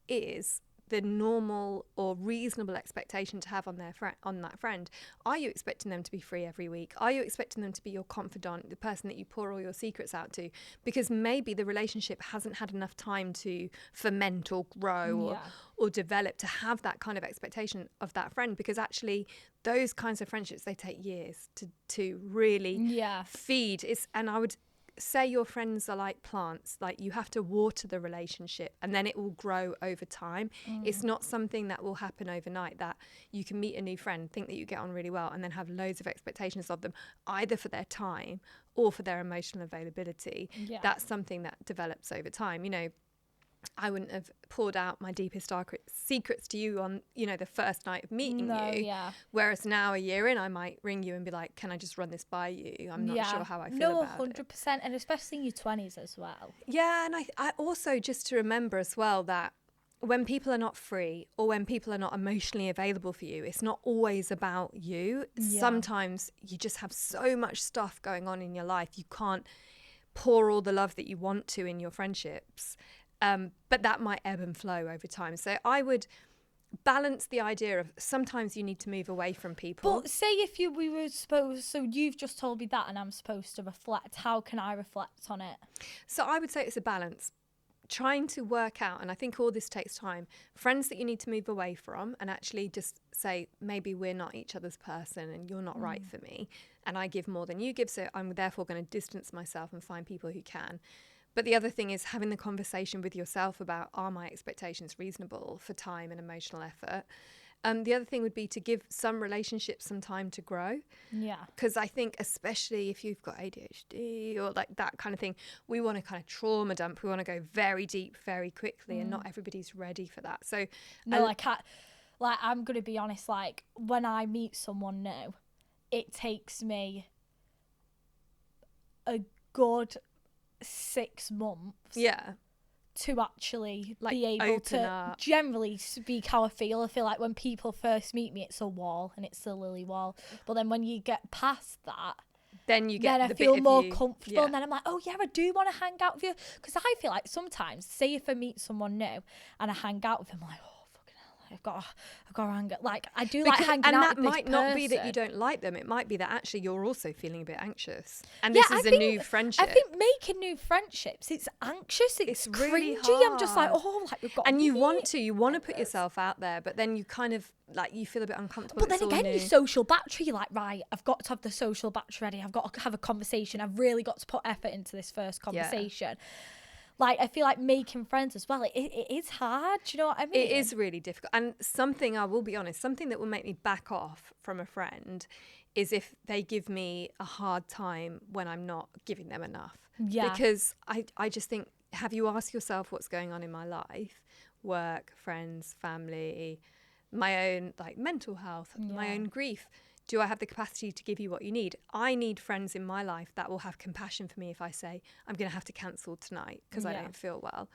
Speaker 1: is the normal or reasonable expectation to have on that friend? Are you expecting them to be free every week? Are you expecting them to be your confidant, the person that you pour all your secrets out to? Because maybe the relationship hasn't had enough time to ferment or grow or develop to have that kind of expectation of that friend, because actually those kinds of friendships, they take years to really feed. And I would say your friends are like plants. Like you have to water the relationship and then it will grow over time. It's not something that will happen overnight, that you can meet a new friend, think that you get on really well, and then have loads of expectations of them, either for their time or for their emotional availability. That's something that develops over time. You know, I wouldn't have poured out my deepest, darkest secrets to you on, you know, the first night of meeting you. Whereas now, a year in, I might ring you and be like, can I just run this by you? I'm not sure how I feel about it.
Speaker 2: No, 100%. And especially in your 20s as well.
Speaker 1: Yeah, and I also just to remember as well that when people are not free or when people are not emotionally available for you, it's not always about you. Sometimes you just have so much stuff going on in your life. You can't pour all the love that you want to in your friendships. But that might ebb and flow over time. So I would balance the idea of sometimes you need to move away from people.
Speaker 2: But say if we were supposed, so you've just told me that and I'm supposed to reflect, how can I reflect on it?
Speaker 1: So I would say it's a balance. Trying to work out, and I think all this takes time, friends that you need to move away from and actually just say, maybe we're not each other's person and you're not right for me and I give more than you give, so I'm therefore going to distance myself and find people who can. But the other thing is having the conversation with yourself about, are my expectations reasonable for time and emotional effort? The other thing would be to give some relationships some time to grow. Yeah. Because I think especially if you've got ADHD or like that kind of thing, we want to kind of trauma dump. We want to go very deep, very quickly, and not everybody's ready for that. So
Speaker 2: no, I'm going to be honest, like when I meet someone new, it takes me a good 6 months to actually
Speaker 1: Like,
Speaker 2: be able
Speaker 1: open
Speaker 2: to
Speaker 1: up.
Speaker 2: generally speak how I feel. I feel like when people first meet me, it's a wall and it's the lily wall. But then when you get past that,
Speaker 1: then you get
Speaker 2: then I
Speaker 1: the
Speaker 2: feel
Speaker 1: bit of
Speaker 2: more
Speaker 1: you.
Speaker 2: comfortable.
Speaker 1: Yeah.
Speaker 2: And then I'm like, oh yeah, I do want to hang out with you. Because I feel like sometimes, say if I meet someone new and I hang out with them, I'm like, oh, fucking hell, I've got to hang out. Like, I do like hanging
Speaker 1: and
Speaker 2: out
Speaker 1: that
Speaker 2: with this
Speaker 1: might not be that you
Speaker 2: person.
Speaker 1: don't like them. It might be that actually you're also feeling a bit anxious. And
Speaker 2: Yeah,
Speaker 1: this is a new friendship.
Speaker 2: I think making new friendships, it's anxious, it's
Speaker 1: really
Speaker 2: cringy. I'm just like,
Speaker 1: hard.
Speaker 2: oh, like we've got.
Speaker 1: And
Speaker 2: to
Speaker 1: you
Speaker 2: meet.
Speaker 1: want to put yourself out there, but then you kind of like you feel a bit uncomfortable.
Speaker 2: But then
Speaker 1: It's all
Speaker 2: again,
Speaker 1: new.
Speaker 2: your social battery, you're like, right, I've got to have the social battery ready. I've got to have a conversation. I've really got to put effort into this first conversation. Like, I feel like making friends as well, it is hard. Do you know what I mean?
Speaker 1: It is really difficult. And something, I will be honest, something that will make me back off from a friend is if they give me a hard time when I'm not giving them enough.
Speaker 2: Yeah.
Speaker 1: Because I just think, have you asked yourself what's going on in my life? Work, friends, family, my own like mental health, my own grief. Do I have the capacity to give you what you need? I need friends in my life that will have compassion for me if I say, I'm going to have to cancel tonight because I don't feel well.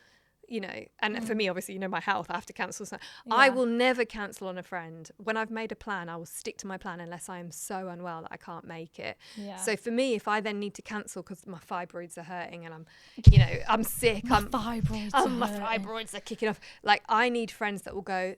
Speaker 1: You know, and for me, obviously, you know, my health, I have to cancel. I will never cancel on a friend. When I've made a plan, I will stick to my plan unless I am so unwell that I can't make it.
Speaker 2: Yeah.
Speaker 1: So for me, if I then need to cancel because my fibroids are hurting and I'm, you know, I'm sick.
Speaker 2: My fibroids
Speaker 1: are kicking off. Like, I need friends that will go,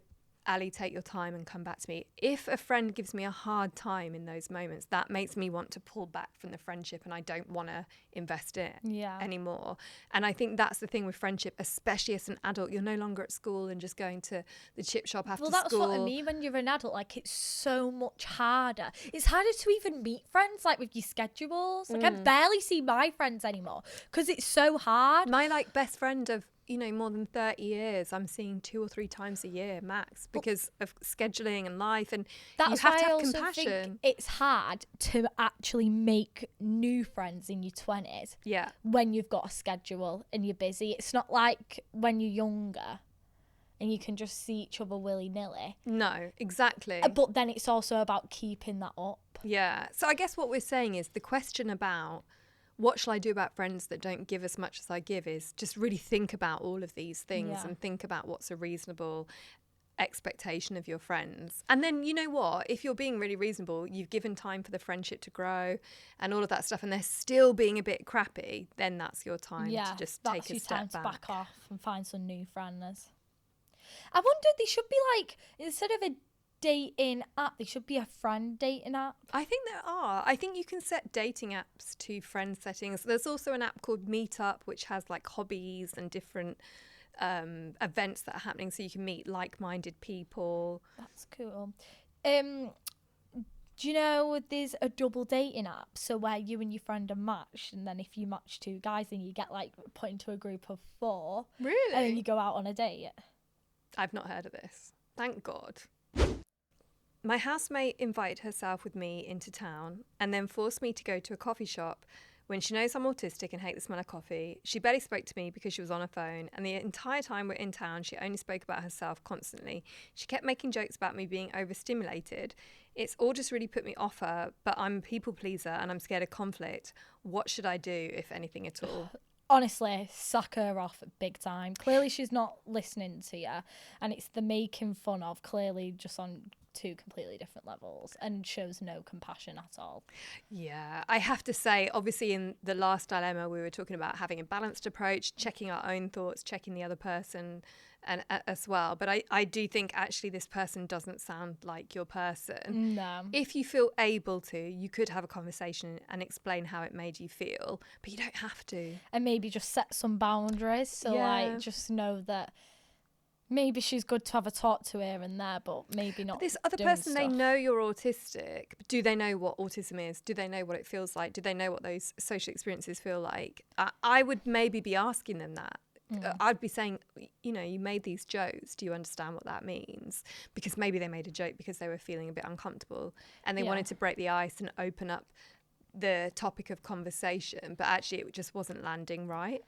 Speaker 1: Ali, take your time and come back to me. If a friend gives me a hard time in those moments, that makes me want to pull back from the friendship and I don't want to invest in it anymore. And I think that's the thing with friendship, especially as an adult. You're no longer at school and just going to the chip shop after school.
Speaker 2: Well, that's what I mean. When you're an adult, like, it's so much harder. It's harder to even meet friends, like, with your schedules. Like, I barely see my friends anymore because it's so hard.
Speaker 1: My, like, best friend of, you know, more than 30 years, I'm seeing 2 or 3 times a year max because of scheduling and life, and you have to have compassion.
Speaker 2: Think it's hard to actually make new friends in your 20s when you've got a schedule and you're busy. It's not like when you're younger and you can just see each other willy-nilly.
Speaker 1: No, exactly.
Speaker 2: But then it's also about keeping that up.
Speaker 1: Yeah. So I guess what we're saying is the question about what shall I do about friends that don't give as much as I give is just really think about all of these things and think about what's a reasonable expectation of your friends. And then, you know what, if you're being really reasonable, you've given time for the friendship to grow and all of that stuff, and they're still being a bit crappy, then that's your time to just take a step
Speaker 2: to
Speaker 1: back.
Speaker 2: back off and find some new friends. I wonder, they should be like, instead of a dating app, they should be a friend dating app.
Speaker 1: I think there are. I think you can set dating apps to friend settings. There's also an app called Meetup, which has like hobbies and different events that are happening, so you can meet like-minded people.
Speaker 2: That's cool. Do you know there's a double dating app, so where you and your friend are matched, and then if you match 2 guys, then you get like put into a group of 4.
Speaker 1: Really?
Speaker 2: And then you go out on a date.
Speaker 1: I've not heard of this. Thank God. My housemate invited herself with me into town and then forced me to go to a coffee shop when she knows I'm autistic and hate the smell of coffee. She barely spoke to me because she was on her phone, and the entire time we're in town, she only spoke about herself constantly. She kept making jokes about me being overstimulated. It's all just really put me off her, but I'm a people pleaser and I'm scared of conflict. What should I do, if anything at all?
Speaker 2: Honestly, suck her off big time. Clearly she's not listening to you, and it's the making fun of, clearly just on 2 completely different levels, and shows no compassion at all.
Speaker 1: Yeah, I have to say, obviously in the last dilemma we were talking about having a balanced approach, checking our own thoughts, checking the other person and as well. But I do think actually this person doesn't sound like your person.
Speaker 2: No.
Speaker 1: If you feel able to, you could have a conversation and explain how it made you feel, but you don't have to.
Speaker 2: And maybe just set some boundaries. So like, just know that maybe she's good to have a talk to here and there, but maybe not.
Speaker 1: But this other person, they know you're autistic. Do they know what autism is? Do they know what it feels like? Do they know what those social experiences feel like? I would maybe be asking them that. I'd be saying, you know, you made these jokes. Do you understand what that means? Because maybe they made a joke because they were feeling a bit uncomfortable and they wanted to break the ice and open up the topic of conversation, but actually it just wasn't landing right.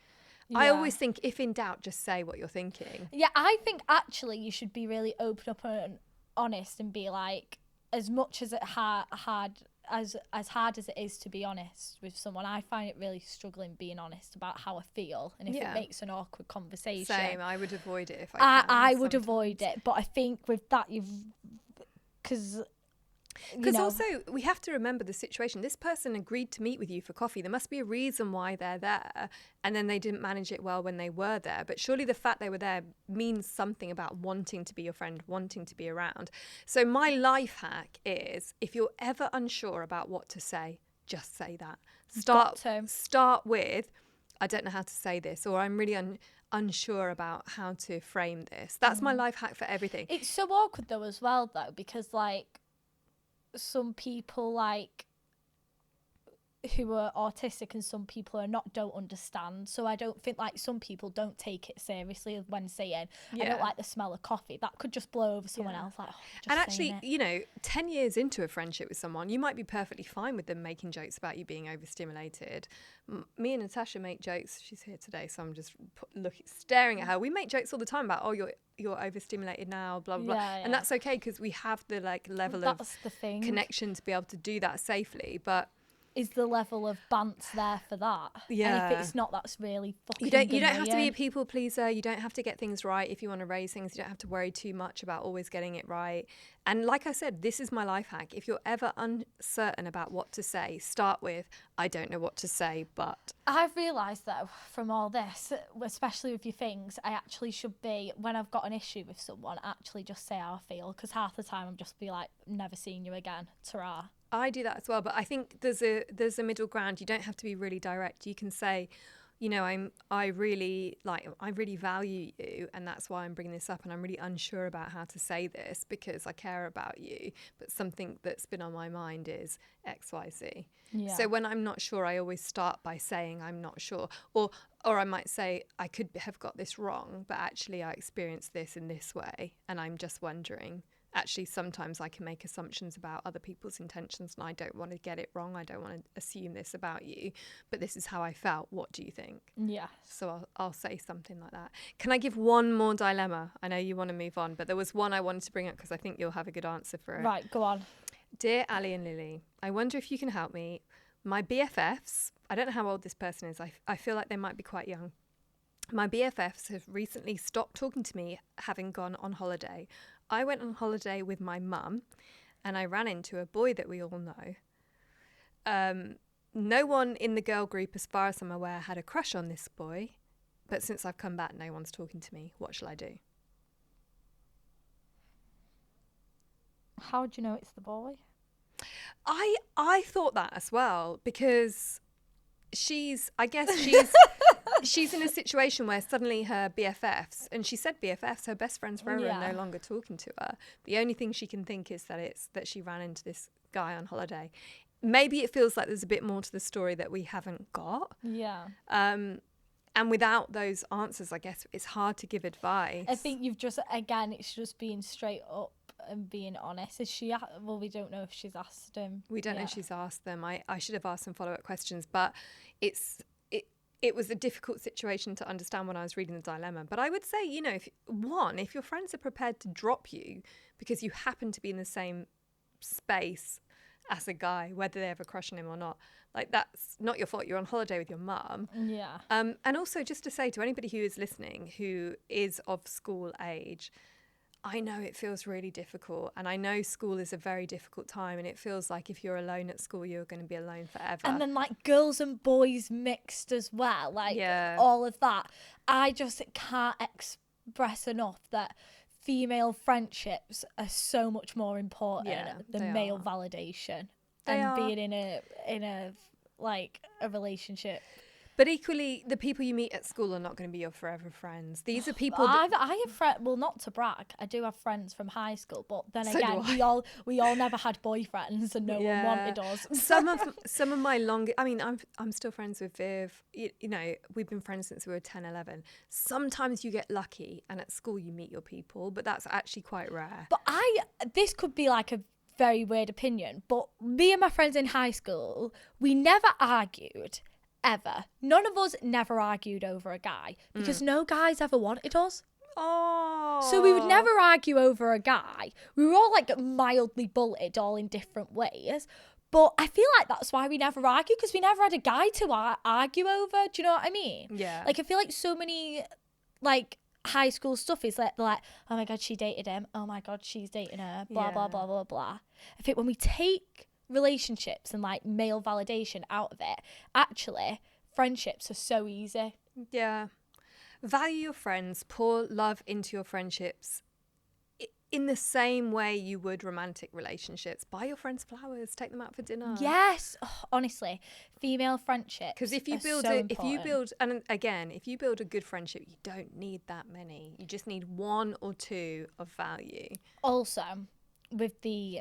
Speaker 1: I always think, if in doubt, just say what you're thinking.
Speaker 2: Yeah, I think actually you should be really open up and honest and be like, as much as it as hard as it is to be honest with someone, I find it really struggling being honest about how I feel, and if it makes an awkward conversation.
Speaker 1: Same, I would avoid it if I can.
Speaker 2: I would avoid it, but I think with that because
Speaker 1: also we have to remember the situation. This person agreed to meet with you for coffee. There must be a reason why they're there, and then they didn't manage it well when they were there. But surely the fact they were there means something about wanting to be your friend, wanting to be around. So my life hack is, if you're ever unsure about what to say, just say that. Start with, I don't know how to say this, or I'm really unsure about how to frame this. That's my life hack for everything.
Speaker 2: It's so awkward though as well though, because like some people like who are autistic and some people are not don't understand, so I don't think like some people don't take it seriously when saying I don't like the smell of coffee. That could just blow over someone else, like
Speaker 1: and actually 10 years into a friendship with someone, you might be perfectly fine with them making jokes about you being overstimulated. Me and Natasha make jokes. She's here today, so I'm just staring at her. We make jokes all the time about you're overstimulated now, blah blah blah, and that's okay because we have the like level of connection to be able to do that safely. But
Speaker 2: is the level of bants there for that?
Speaker 1: Yeah.
Speaker 2: And if it's not, that's really fucking
Speaker 1: you don't have to be a people pleaser. You don't have to get things right if you want to raise things. You don't have to worry too much about always getting it right. And like I said, this is my life hack. If you're ever uncertain about what to say, start with, I don't know what to say, but...
Speaker 2: I've realised though, from all this, especially with your things, I actually should be, when I've got an issue with someone, actually just say how I feel, because half the time I'm just be like, never seeing you again, ta-ra.
Speaker 1: I do that as well, but I think there's a middle ground. You don't have to be really direct. You can say, I really value you, and that's why I'm bringing this up, and I'm really unsure about how to say this because I care about you, but something that's been on my mind is XYZ. Yeah. So when I'm not sure, I always start by saying I'm not sure, or I might say I could have got this wrong, but actually I experienced this in this way, and I'm just wondering. Actually, sometimes I can make assumptions about other people's intentions and I don't want to get it wrong. I don't want to assume this about you, but this is how I felt. What do you think?
Speaker 2: Yeah.
Speaker 1: So I'll say something like that. Can I give one more dilemma? I know you want to move on, but there was one I wanted to bring up because I think you'll have a good answer for it.
Speaker 2: Right, go on.
Speaker 1: Dear Ali and Lily, I wonder if you can help me. My BFFs, I don't know how old this person is. I feel like they might be quite young. My BFFs have recently stopped talking to me, having gone on holiday. I went on holiday with my mum and I ran into a boy that we all know. No one in the girl group, as far as I'm aware, had a crush on this boy. But since I've come back, no one's talking to me. What shall I do?
Speaker 2: How do you know it's the boy?
Speaker 1: I thought that as well because she's she's in a situation where suddenly her BFFs, and she said BFFs, her best friends forever, are no longer talking to her. The only thing she can think is that she ran into this guy on holiday. Maybe it feels like there's a bit more to the story that we haven't got.
Speaker 2: Yeah.
Speaker 1: And without those answers, I guess it's hard to give advice.
Speaker 2: I think it's just being straight up and being honest. We don't know if she's asked him.
Speaker 1: We don't know if she's asked them. I should have asked some follow-up questions, but it was a difficult situation to understand when I was reading the dilemma. But I would say, if your friends are prepared to drop you because you happen to be in the same space as a guy, whether they have a crush on him or not, like that's not your fault. You're on holiday with your mum.
Speaker 2: Yeah.
Speaker 1: And also just to say to anybody who is listening who is of school age, I know it feels really difficult, and I know school is a very difficult time, and it feels like if you're alone at school, you're going to be alone forever.
Speaker 2: And then like girls and boys mixed as well, all of that. I just can't express enough that female friendships are so much more important than male validation being in a relationship.
Speaker 1: But equally, the people you meet at school are not going to be your forever friends. These are people.
Speaker 2: I have friends. Well, not to brag, I do have friends from high school, but then again, we all never had boyfriends, and no one wanted us.
Speaker 1: Some of my longest. I mean, I'm still friends with Viv. We've been friends since we were 10, 11. Sometimes you get lucky, and at school you meet your people, but that's actually quite rare.
Speaker 2: But this could be like a very weird opinion, but me and my friends in high school, we never argued. Ever. None of us never argued over a guy because no guys ever wanted us.
Speaker 1: Oh.
Speaker 2: So we would never argue over a guy. We were all like mildly bullied, all in different ways. But I feel like that's why we never argue, because we never had a guy to argue over. Do you know what I mean?
Speaker 1: Yeah.
Speaker 2: Like, I feel like so many, like, high school stuff is like, oh my God, she dated him. Oh my God, she's dating her. Blah, blah, blah, blah, blah. I think when we take relationships and, like, male validation out of it, actually, friendships are so easy.
Speaker 1: Yeah. Value your friends. Pour love into your friendships in the same way you would romantic relationships. Buy your friends flowers. Take them out for dinner.
Speaker 2: Yes. Oh, honestly, female friendships.
Speaker 1: Because if you build if you build a good friendship, you don't need that many. You just need one or two of value.
Speaker 2: Also, with the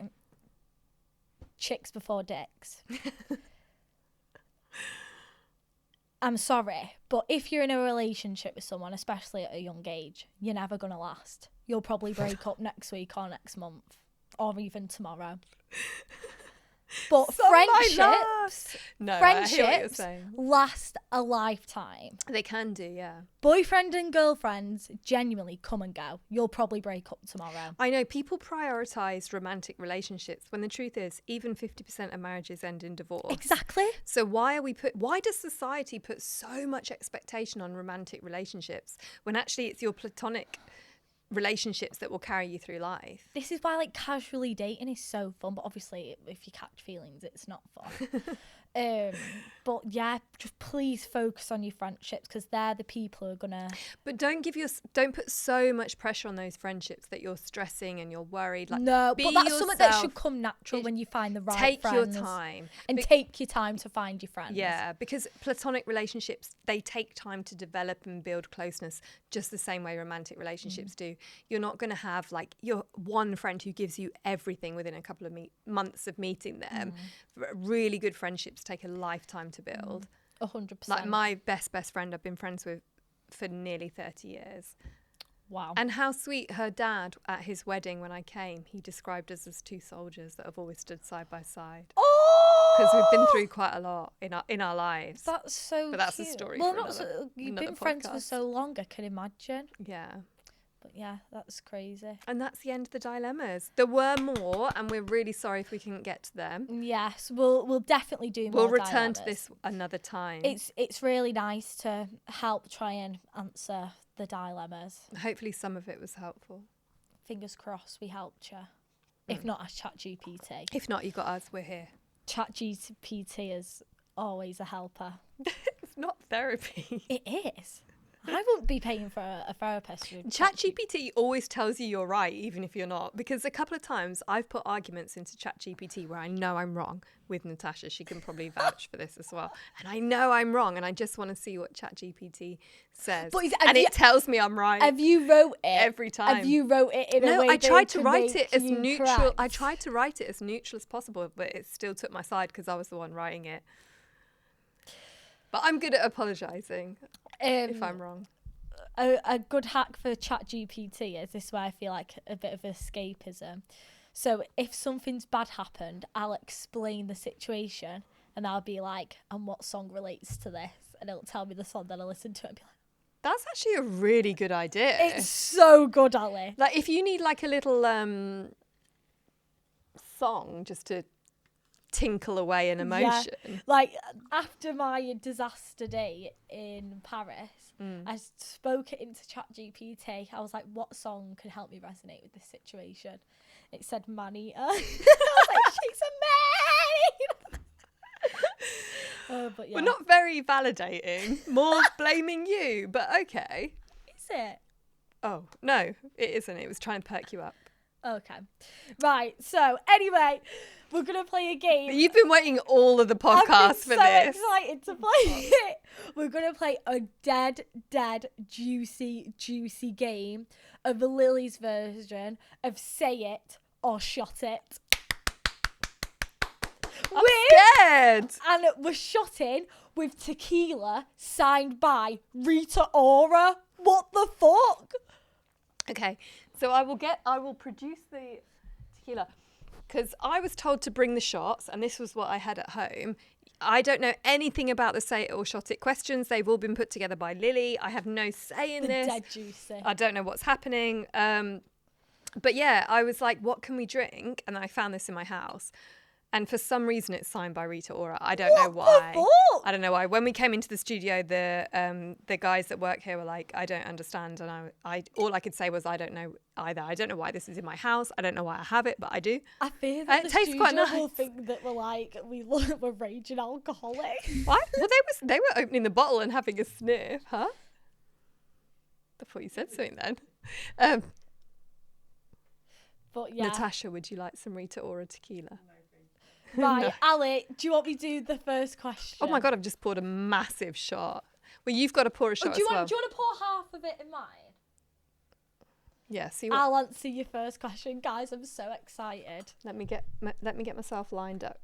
Speaker 2: chicks before dicks. I'm sorry, but if you're in a relationship with someone, especially at a young age, you're never going to last. You'll probably break up next week or next month or even tomorrow. But friendships last a lifetime.
Speaker 1: They can do, yeah.
Speaker 2: Boyfriend and girlfriends genuinely come and go. You'll probably break up tomorrow.
Speaker 1: I know people prioritise romantic relationships when the truth is even 50% of marriages end in divorce.
Speaker 2: Exactly.
Speaker 1: So why does society put so much expectation on romantic relationships when actually it's your platonic relationships that will carry you through life?
Speaker 2: This is why, like, casually dating is so fun, but obviously if you catch feelings, it's not fun. But yeah, just please focus on your friendships, because they're the people who are gonna.
Speaker 1: But don't put so much pressure on those friendships that you're stressing and you're worried. Like,
Speaker 2: no, but that's something that should come natural when you find the right
Speaker 1: take
Speaker 2: friends.
Speaker 1: your time
Speaker 2: and take your time to find your friends.
Speaker 1: Yeah, because platonic relationships, they take time to develop and build closeness, just the same way romantic relationships do. You're not going to have like your one friend who gives you everything within a couple of months of meeting them. Really good friendships take a lifetime to build.
Speaker 2: 100%.
Speaker 1: Like my best friend I've been friends with for nearly 30 years.
Speaker 2: Wow.
Speaker 1: And how sweet, her dad at his wedding when I came, he described us as two soldiers that have always stood side by side.
Speaker 2: Oh!
Speaker 1: Because we've been through quite a lot in our lives.
Speaker 2: That's so
Speaker 1: But that's
Speaker 2: cute.
Speaker 1: a story
Speaker 2: Well,
Speaker 1: for
Speaker 2: you've
Speaker 1: another
Speaker 2: been friends for
Speaker 1: podcast.
Speaker 2: so long, I can imagine.
Speaker 1: Yeah.
Speaker 2: But yeah, that's crazy.
Speaker 1: And that's the end of the dilemmas. There were more, and we're really sorry if we couldn't get to them.
Speaker 2: Yes, we'll definitely do more.
Speaker 1: We'll return
Speaker 2: dilemmas.
Speaker 1: to this another time.
Speaker 2: It's really nice to help try and answer the dilemmas.
Speaker 1: Hopefully some of it was helpful.
Speaker 2: Fingers crossed we helped you. If not, ask ChatGPT.
Speaker 1: If not, you got us, we're here.
Speaker 2: ChatGPT is always a helper.
Speaker 1: It's not therapy.
Speaker 2: It is. I wouldn't be paying for a therapist.
Speaker 1: ChatGPT always tells you you're right, even if you're not. Because a couple of times I've put arguments into ChatGPT where I know I'm wrong. With Natasha, she can probably vouch for this as well. And I know I'm wrong, and I just want to see what ChatGPT says. It tells me I'm right.
Speaker 2: Have you wrote it
Speaker 1: every time?
Speaker 2: Have you wrote it in a way?
Speaker 1: No, I tried to write it as neutral.
Speaker 2: Correct?
Speaker 1: I tried to write it as neutral as possible, but it still took my side because I was the one writing it. But I'm good at apologising if I'm wrong.
Speaker 2: A good hack for ChatGPT is this, where I feel like a bit of escapism. So if something's bad happened, I'll explain the situation and I'll be like, and what song relates to this? And it'll tell me the song that I listen to it and be like,
Speaker 1: that's actually a really good idea.
Speaker 2: it's so good, Ali.
Speaker 1: Like if you need like a little song just to tinkle away an emotion.
Speaker 2: Yeah. Like after my disaster day in Paris, I spoke it into ChatGPT. I was like, what song can help me resonate with this situation? It said Man-Eater. I was like, she's a man. But yeah.
Speaker 1: We're not very validating. More blaming you, but okay.
Speaker 2: Is it?
Speaker 1: Oh, no, it isn't. It was trying to perk you up.
Speaker 2: Okay. Right. So anyway, we're going to play a game.
Speaker 1: You've been waiting all of the podcasts for this.
Speaker 2: I'm so excited to play it. We're going to play a dead, juicy game of Lily's version of Say It or Shot It.
Speaker 1: I'm scared.
Speaker 2: And we're shotting with tequila signed by Rita Ora. What the fuck?
Speaker 1: Okay, so I will produce the tequila because I was told to bring the shots, and this was what I had at home. I don't know anything about the say it or shot it questions. They've all been put together by Lily. I have no say in this.
Speaker 2: Dead juicy.
Speaker 1: I don't know what's happening. But yeah, I was like, what can we drink? And I found this in my house. And for some reason, it's signed by Rita Ora. I don't know why. I don't know why. When we came into the studio, the guys that work here were like, I don't understand. And I all I could say was, I don't know either. I don't know why this is in my house. I don't know why I have it, but I do.
Speaker 2: I fear that
Speaker 1: it
Speaker 2: the
Speaker 1: tastes quite
Speaker 2: studio
Speaker 1: nice.
Speaker 2: will think that we're raging alcoholics.
Speaker 1: What? Well, they were opening the bottle and having a sniff, huh? I thought you said something then.
Speaker 2: But yeah.
Speaker 1: Natasha, would you like some Rita Ora tequila?
Speaker 2: Right,
Speaker 1: No.
Speaker 2: Ali, do you want me to do the first question?
Speaker 1: Oh my God, I've just poured a massive shot. Well, you've got to pour a shot
Speaker 2: do you
Speaker 1: as well.
Speaker 2: want to pour half of it in mine?
Speaker 1: Yeah, see what...
Speaker 2: I'll answer your first question. Guys, I'm so excited.
Speaker 1: Let me get myself lined up.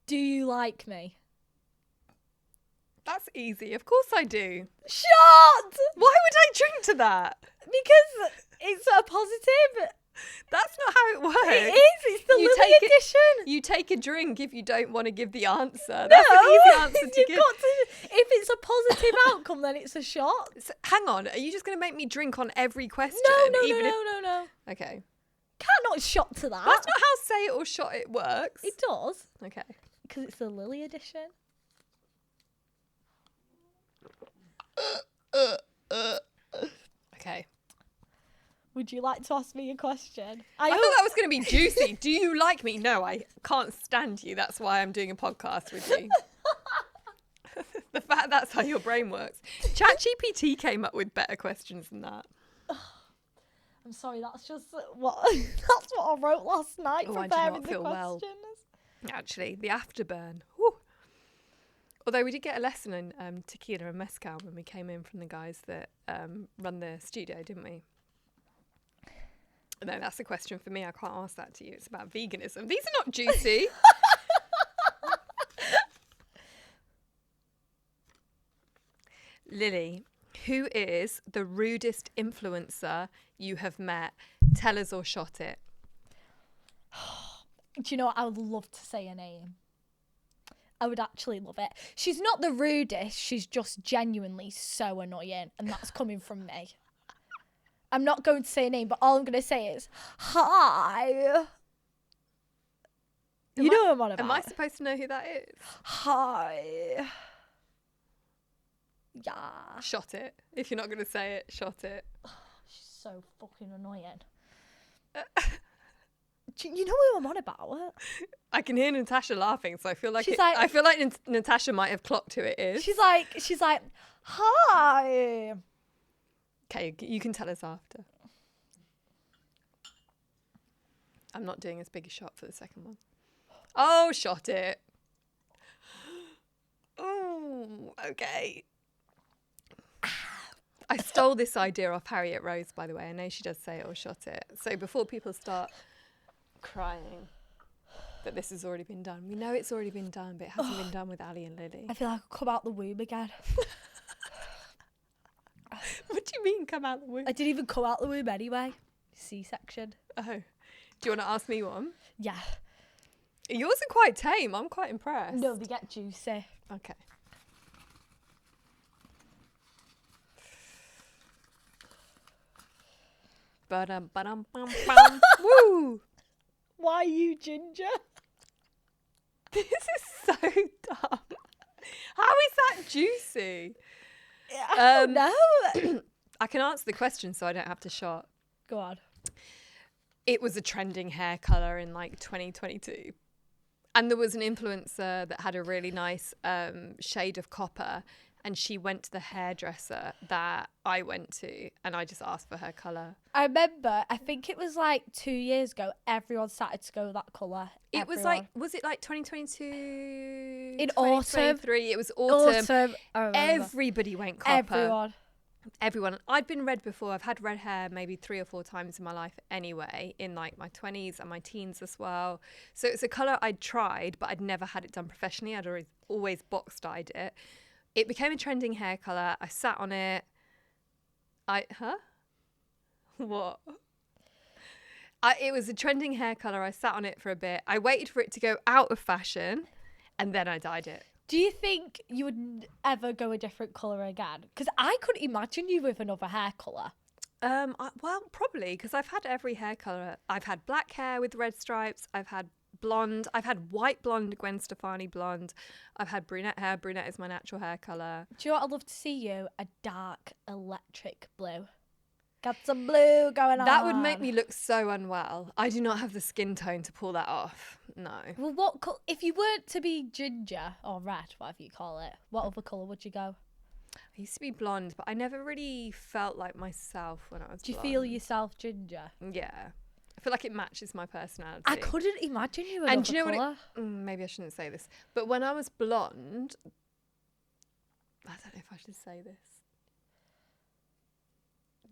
Speaker 2: Do you like me?
Speaker 1: That's easy. Of course I do.
Speaker 2: Shot!
Speaker 1: Why would I drink to that?
Speaker 2: Because it's a positive.
Speaker 1: That's not how it works.
Speaker 2: It is. It's the
Speaker 1: You
Speaker 2: Lily
Speaker 1: take it-
Speaker 2: edition.
Speaker 1: You take a drink if you don't want to give the answer. That's an easy answer to
Speaker 2: you've
Speaker 1: give.
Speaker 2: got to. If it's a positive outcome, then it's a shot.
Speaker 1: So, hang on. Are you just going to make me drink on every question?
Speaker 2: No.
Speaker 1: Okay.
Speaker 2: Cannot shot to that.
Speaker 1: That's not how say it or shot it works.
Speaker 2: It does.
Speaker 1: Okay.
Speaker 2: Because it's the Lily edition.
Speaker 1: Okay.
Speaker 2: Would you like to ask me a question?
Speaker 1: I thought that was going to be juicy. Do you like me? No, I can't stand you. That's why I'm doing a podcast with you. The fact that's how your brain works. ChatGPT came up with better questions than that.
Speaker 2: I'm sorry, that's just what I wrote last night
Speaker 1: Oh, I do
Speaker 2: preparing
Speaker 1: not
Speaker 2: the
Speaker 1: feel well.
Speaker 2: questions.
Speaker 1: Actually, the afterburn. Whew. Although we did get a lesson in tequila and mezcal when we came in from the guys that run the studio, didn't we? No, that's a question for me. I can't ask that to you. It's about veganism. These are not juicy. Lily, who is the rudest influencer you have met? Tell us or shot it.
Speaker 2: Do you know what? I would love to say a name. I would actually love it. She's not the rudest. She's just genuinely so annoying. And that's coming from me. I'm not going to say a name, but all I'm going to say is, hi. You know what I'm on about.
Speaker 1: Am I supposed to know who that is?
Speaker 2: Hi. Yeah.
Speaker 1: Shot it. If you're not going to say it, shot it.
Speaker 2: She's so fucking annoying. You know who I'm on about?
Speaker 1: I can hear Natasha laughing, so I feel like
Speaker 2: She's like-
Speaker 1: I feel like Natasha might have clocked who it is.
Speaker 2: She's like, hi.
Speaker 1: Okay, you can tell us after. I'm not doing as big a shot for the second one. Oh, shot it. Oh, okay. I stole this idea off Harriet Rose, by the way. I know she does say it or shot it. So before people start crying that this has already been done, we know it's already been done, but it hasn't been done with Ali and Lily.
Speaker 2: I feel like I'll come out the womb again.
Speaker 1: What do you mean, come out the womb?
Speaker 2: I didn't even come out the womb anyway. C-section.
Speaker 1: Oh. Do you want to ask me one?
Speaker 2: Yeah.
Speaker 1: Yours are quite tame. I'm quite impressed.
Speaker 2: No, they get juicy.
Speaker 1: Okay. Ba-dum-ba-dum-bum-bum. Woo!
Speaker 2: Why you ginger?
Speaker 1: This is so dumb. How is that juicy?
Speaker 2: I don't know.
Speaker 1: I can answer the question so I don't have to shot.
Speaker 2: Go on.
Speaker 1: It was a trending hair colour in like 2022. And there was an influencer that had a really nice shade of copper, and she went to the hairdresser that I went to, and I just asked for her colour.
Speaker 2: I remember, I think it was like 2 years ago, everyone started to go that colour.
Speaker 1: It was like, was it like 2022?
Speaker 2: In autumn.
Speaker 1: 2023? It was autumn.
Speaker 2: I remember.
Speaker 1: Everybody went copper.
Speaker 2: Everyone.
Speaker 1: I'd been red before. I've had red hair maybe 3 or 4 times in my life anyway, in like my 20s and my teens as well. So it's a colour I'd tried, but I'd never had it done professionally. I'd always box dyed it. It became a trending hair colour. I sat on it. What? It was a trending hair colour. I sat on it for a bit. I waited for it to go out of fashion and then I dyed it.
Speaker 2: Do you think you would ever go a different colour again? Because I couldn't imagine you with another hair colour.
Speaker 1: Well, probably, because I've had every hair colour. I've had black hair with red stripes. I've had blonde. I've had white blonde, Gwen Stefani blonde. I've had brunette hair. Brunette is my natural hair colour.
Speaker 2: Do you know what I'd love to see you? A dark electric blue. Got some blue going on.
Speaker 1: That would make me look so unwell. I do not have the skin tone to pull that off. No.
Speaker 2: Well, if you weren't to be ginger or red, whatever you call it, what other colour would you go?
Speaker 1: I used to be blonde, but I never really felt like myself when I was
Speaker 2: Do you
Speaker 1: blonde.
Speaker 2: feel yourself ginger?
Speaker 1: Yeah. I feel like it matches my personality.
Speaker 2: I couldn't imagine you another
Speaker 1: And do you know
Speaker 2: colour.
Speaker 1: maybe I shouldn't say this, but when I was blonde, I don't know if I should say this.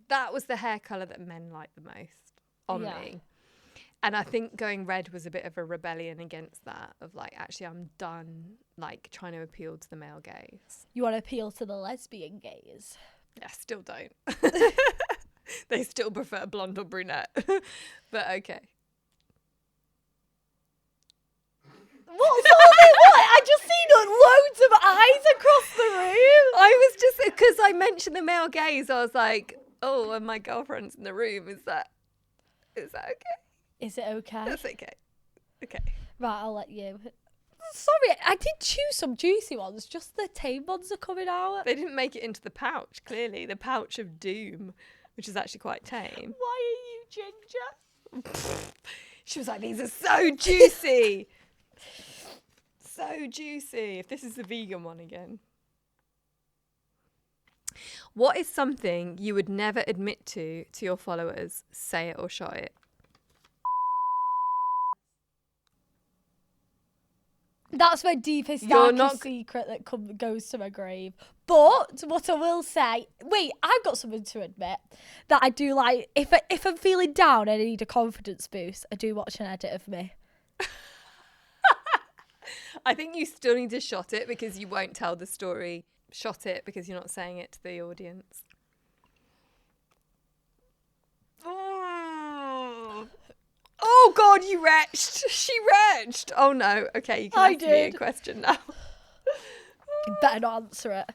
Speaker 1: That was the hair colour that men liked the most on me. And I think going red was a bit of a rebellion against that, of like, actually, I'm done, like, trying to appeal to the male gaze.
Speaker 2: You want to appeal to the lesbian gaze?
Speaker 1: Yeah, still don't. They still prefer blonde or brunette. But okay.
Speaker 2: What's all this? What? I just seen loads of eyes across the room.
Speaker 1: I was just, because I mentioned the male gaze, I was like, oh, and my girlfriend's in the room. Is that okay?
Speaker 2: Is it okay?
Speaker 1: That's okay. Okay.
Speaker 2: Right, I'll let you. Sorry, I did choose some juicy ones. Just the tame ones are coming out.
Speaker 1: They didn't make it into the pouch, clearly. The pouch of doom, which is actually quite tame.
Speaker 2: Why are you ginger?
Speaker 1: She was like, these are so juicy. So juicy. If this is the vegan one again. What is something you would never admit to your followers? Say it or shot it.
Speaker 2: That's my deepest,
Speaker 1: You're
Speaker 2: darkest secret that goes to my grave. But what I will say, wait, I've got something to admit that I do like. If I'm feeling down and I need a confidence boost, I do watch an edit of me.
Speaker 1: I think you still need to shot it because you won't tell the story. Shot it because you're not saying it to the audience. Oh God, you retched. She retched. Oh no. Okay, you can ask me a question now.
Speaker 2: You better not answer it.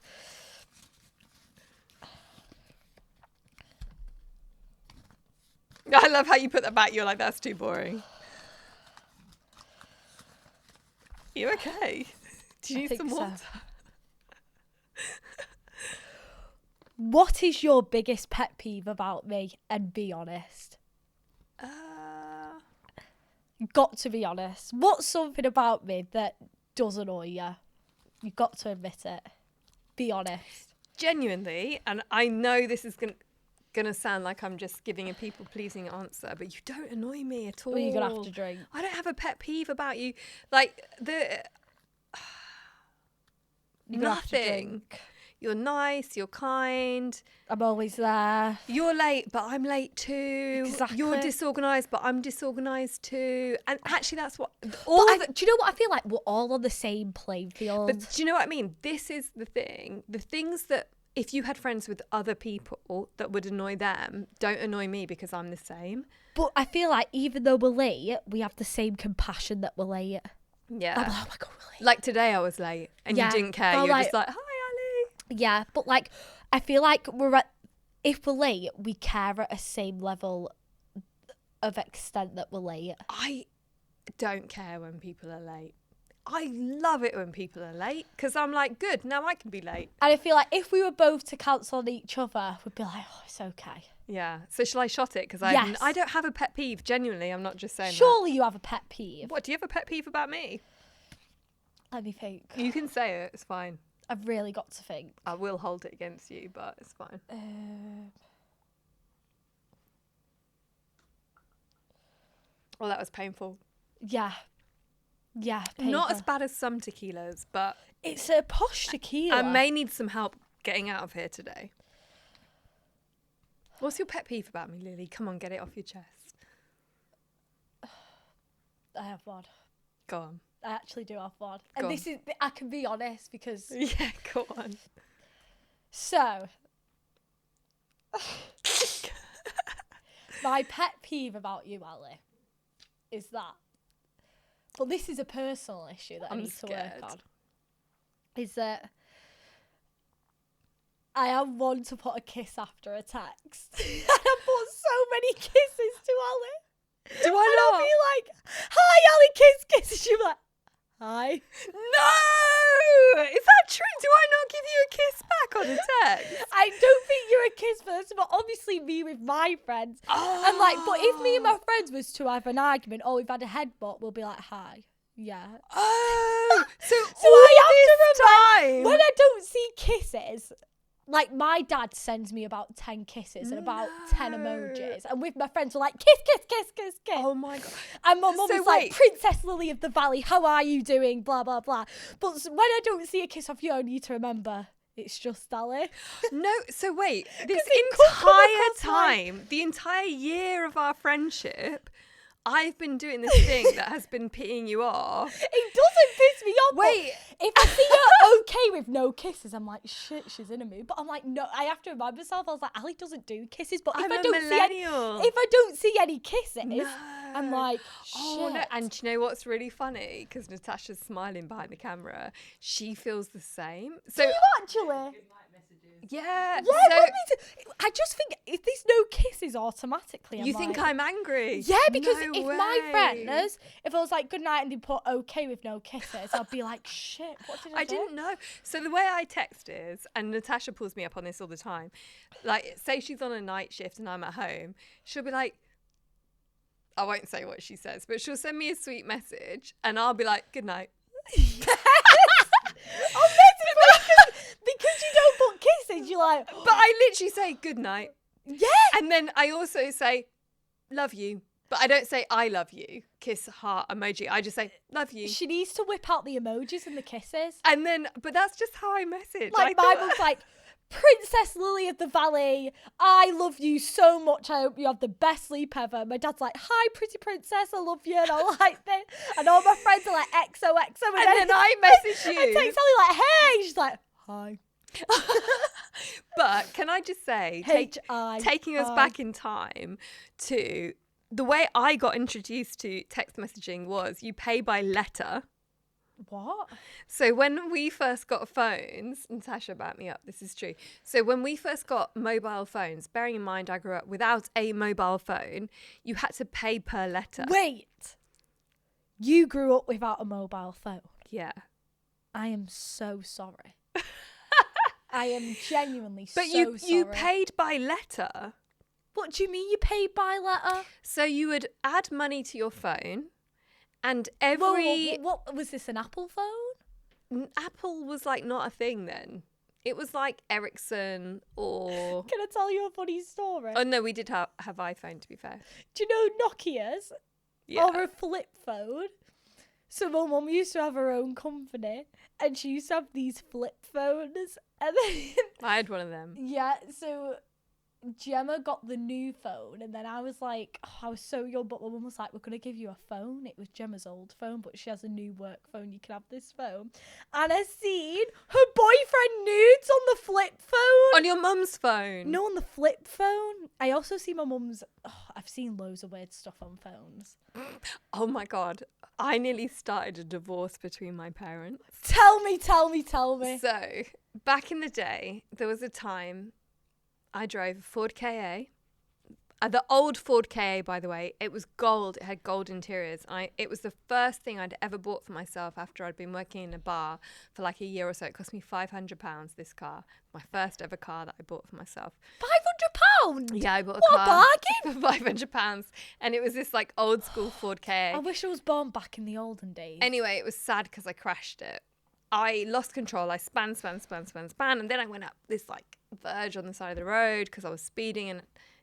Speaker 1: I love how you put that back. You're like, that's too boring. You okay? Do you need some water?
Speaker 2: So. What is your biggest pet peeve about me? And be honest. You've got to be honest. What's something about me that does annoy you? You've got to admit it. Be honest.
Speaker 1: Genuinely, and I know this is gonna sound like I'm just giving a people-pleasing answer, but you don't annoy me at all.
Speaker 2: Well, you're gonna have to drink.
Speaker 1: I don't have a pet peeve about you. Like nothing. You're nice, you're kind.
Speaker 2: I'm always there.
Speaker 1: You're late, but I'm late too.
Speaker 2: Exactly.
Speaker 1: You're disorganised, but I'm disorganised too. And actually, that's what...
Speaker 2: Do you know what I feel like? We're all on the same playing field.
Speaker 1: But do you know what I mean? This is the thing. The things that, if you had friends with other people that would annoy them, don't annoy me because I'm the same.
Speaker 2: But I feel like even though we're late, we have the same compassion that we're late.
Speaker 1: Yeah.
Speaker 2: I'm like, oh my God, we're late.
Speaker 1: Like today I was late and you didn't care. You're just like, hi, Ali.
Speaker 2: Yeah, but like, I feel like if we're late, we care at a same level of extent that we're late.
Speaker 1: I don't care when people are late. I love it when people are late because I'm like, good, now I can be late.
Speaker 2: And I feel like if we were both to cancel on each other, we'd be like, oh, it's okay.
Speaker 1: Yeah. So shall I shot it? Because
Speaker 2: Yes.
Speaker 1: I don't have a pet peeve. Genuinely, I'm not just saying
Speaker 2: Surely you have a pet peeve.
Speaker 1: that. What, do you have a pet peeve about me?
Speaker 2: Let me think.
Speaker 1: You can say it. It's fine.
Speaker 2: I've really got to think.
Speaker 1: I will hold it against you, but it's fine. Well, that was painful.
Speaker 2: Yeah. Yeah.
Speaker 1: Not
Speaker 2: painful.
Speaker 1: as bad as some tequilas, but
Speaker 2: It's a posh tequila.
Speaker 1: I may need some help getting out of here today. What's your pet peeve about me, Lily? Come on, get it off your chest.
Speaker 2: I have one.
Speaker 1: Go on.
Speaker 2: I actually do have one.
Speaker 1: Go
Speaker 2: And this is, I can be honest because.
Speaker 1: Yeah, go on.
Speaker 2: So. My pet peeve about you, Ali, is that. But this is a personal issue that I need to work on. Is that I am one to put a kiss after a text. And I put so many kisses to Ali.
Speaker 1: Do I not?
Speaker 2: I'll be like, hi, Ali, kiss, kiss. And she'll be like, hi.
Speaker 1: No! Is that true? Do I not give you a kiss back on a text?
Speaker 2: I don't think you're a kiss person, but obviously me with my friends.
Speaker 1: Oh.
Speaker 2: And like, but if me and my friends was to have an argument or we've had a headbutt, we'll be like, hi. Yeah.
Speaker 1: Oh, so
Speaker 2: I have to remember
Speaker 1: time
Speaker 2: when I don't see kisses. Like, my dad sends me about 10 kisses and about 10 emojis. And with my friends, we're like, kiss, kiss, kiss, kiss, kiss.
Speaker 1: Oh, my God.
Speaker 2: And my mum was like, Princess Lily of the Valley, how are you doing? Blah, blah, blah. But when I don't see a kiss off you, I need to remember it's just Ali.
Speaker 1: No, so wait. This the entire year of our friendship, I've been doing this thing that has been peeing you off.
Speaker 2: It doesn't piss me off.
Speaker 1: Wait.
Speaker 2: If I see her okay with no kisses, I'm like, shit, she's in a mood. But I'm like, no, I have to remind myself. I was like, Ali doesn't do kisses. But if I don't see any kisses, I'm like, shit.
Speaker 1: Oh, no. And do you know what's really funny? Because Natasha's smiling behind the camera. She feels the same. So
Speaker 2: do you actually?
Speaker 1: Yeah.
Speaker 2: I just think if there's no kisses automatically,
Speaker 1: you think I'm angry?
Speaker 2: Yeah, because
Speaker 1: No
Speaker 2: if
Speaker 1: way.
Speaker 2: my friends, if I was like good night and they put okay with no kisses, I'd be like, shit, what did I do?
Speaker 1: I didn't know. So the way I text is, and Natasha pulls me up on this all the time, like say she's on a night shift and I'm at home, she'll be like, I won't say what she says, but she'll send me a sweet message and I'll be like, good night.
Speaker 2: Oh, because you don't put kisses, you're like...
Speaker 1: But I literally say good night.
Speaker 2: Yeah.
Speaker 1: And then I also say love you. But I don't say I love you. Kiss, heart, emoji. I just say love you.
Speaker 2: She needs to whip out the emojis and the kisses.
Speaker 1: And then, but that's just how I message.
Speaker 2: Like my mum's like, Princess Lily of the Valley, I love you so much. I hope you have the best sleep ever. My dad's like, hi, pretty princess, I love you. And I like this. And all my friends are like, XOXO.
Speaker 1: And then I message you.
Speaker 2: And text Sally like, hey. She's like, hi.
Speaker 1: But can I just say, taking us back in time to the way I got introduced to text messaging was you pay by letter.
Speaker 2: What?
Speaker 1: So when we first got phones, Natasha backed me up, this is true. So when we first got mobile phones, bearing in mind I grew up without a mobile phone, you had to pay per letter.
Speaker 2: Wait, you grew up without a mobile phone?
Speaker 1: Yeah.
Speaker 2: I am so sorry. I am genuinely
Speaker 1: but
Speaker 2: sorry.
Speaker 1: But you paid by letter.
Speaker 2: What do you mean you paid by letter?
Speaker 1: So you would add money to your phone. And
Speaker 2: what was this, an Apple phone?
Speaker 1: Apple was like not a thing then. It was like Ericsson or...
Speaker 2: Can I tell you a funny story?
Speaker 1: Oh no, we did have iPhone, to be fair.
Speaker 2: Do you know Nokia's?
Speaker 1: Yeah.
Speaker 2: Or a flip phone? So my mum used to have her own company and she used to have these flip phones. And then
Speaker 1: I had one of them.
Speaker 2: Yeah, so Gemma got the new phone and then I was like, I was so young, but my mum was like, we're going to give you a phone. It was Gemma's old phone, but she has a new work phone. You can have this phone. And I seen her boyfriend nudes on the flip phone.
Speaker 1: On your mum's phone?
Speaker 2: No, on the flip phone. I also see my mum's, I've seen loads of weird stuff on phones.
Speaker 1: Oh my God. I nearly started a divorce between my parents.
Speaker 2: Tell me.
Speaker 1: So, back in the day, there was a time I drove a Ford Ka. The old Ford Ka, by the way, it was gold. It had gold interiors. It was the first thing I'd ever bought for myself after I'd been working in a bar for like a year or so. It cost me £500, this car. My first ever car that I bought for myself.
Speaker 2: £500?
Speaker 1: Yeah, I bought a
Speaker 2: car.
Speaker 1: What a bargain! For £500. And it was this like old school Ford Ka.
Speaker 2: I wish I was born back in the olden days.
Speaker 1: Anyway, it was sad because I crashed it. I lost control. I span. And then I went up this like verge on the side of the road because I was speeding and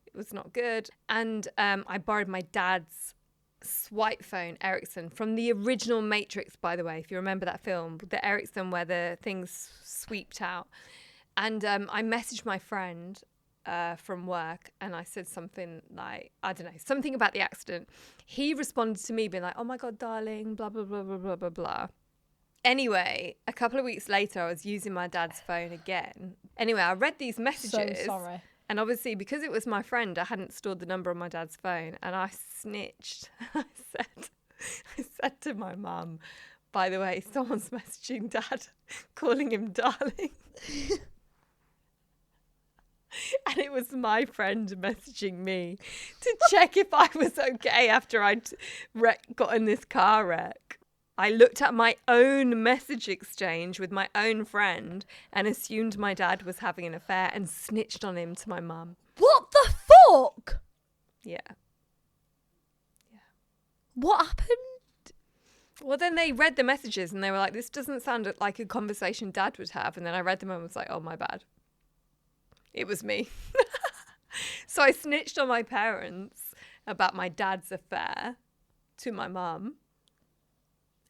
Speaker 1: it was not good. And I borrowed my dad's swipe phone, Ericsson, from the original Matrix, by the way, if you remember that film, the Ericsson where the things sweeped out. And I messaged my friend from work and I said something like, I don't know, something about the accident. He responded to me being like, oh my God, darling, blah, blah, blah, blah, blah, blah, blah. Anyway, a couple of weeks later, I was using my dad's phone again. Anyway, I read these messages.
Speaker 2: So sorry.
Speaker 1: And obviously, because it was my friend, I hadn't stored the number on my dad's phone, and I snitched. I said to my mum, by the way, someone's messaging Dad, calling him darling. And it was my friend messaging me to check if I was okay after I'd got in this car wreck. I looked at my own message exchange with my own friend and assumed my dad was having an affair and snitched on him to my mum.
Speaker 2: What the fuck?
Speaker 1: Yeah.
Speaker 2: What happened?
Speaker 1: Well, then they read the messages and they were like, this doesn't sound like a conversation Dad would have. And then I read them and was like, oh, my bad. It was me. So I snitched on my parents about my dad's affair to my mum.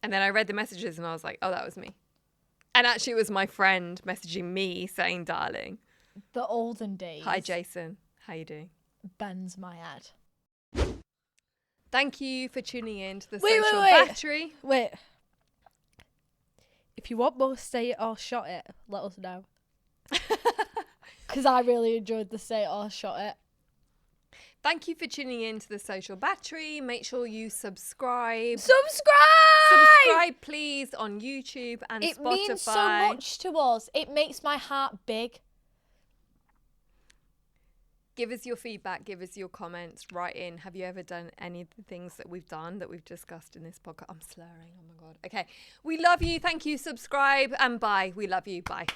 Speaker 1: And then I read the messages and I was like, oh, that was me. And actually it was my friend messaging me saying, darling.
Speaker 2: The olden days.
Speaker 1: Hi, Jason. How you doing?
Speaker 2: Bends my head.
Speaker 1: Thank you for tuning in to the
Speaker 2: Wait.
Speaker 1: Social Battery.
Speaker 2: Wait. If you want more Say It or Shot It, let us know. Because I really enjoyed the Say It or Shot It.
Speaker 1: Thank you for tuning in to the Social Battery. Make sure you subscribe.
Speaker 2: Subscribe,
Speaker 1: please, on YouTube and
Speaker 2: it
Speaker 1: Spotify.
Speaker 2: means so much to us. It makes my heart big.
Speaker 1: Give us your feedback. Give us your comments. Write in. Have you ever done any of the things that we've done, that we've discussed in this podcast? I'm slurring. Oh, my God. Okay. We love you. Thank you. Subscribe and bye. We love you. Bye.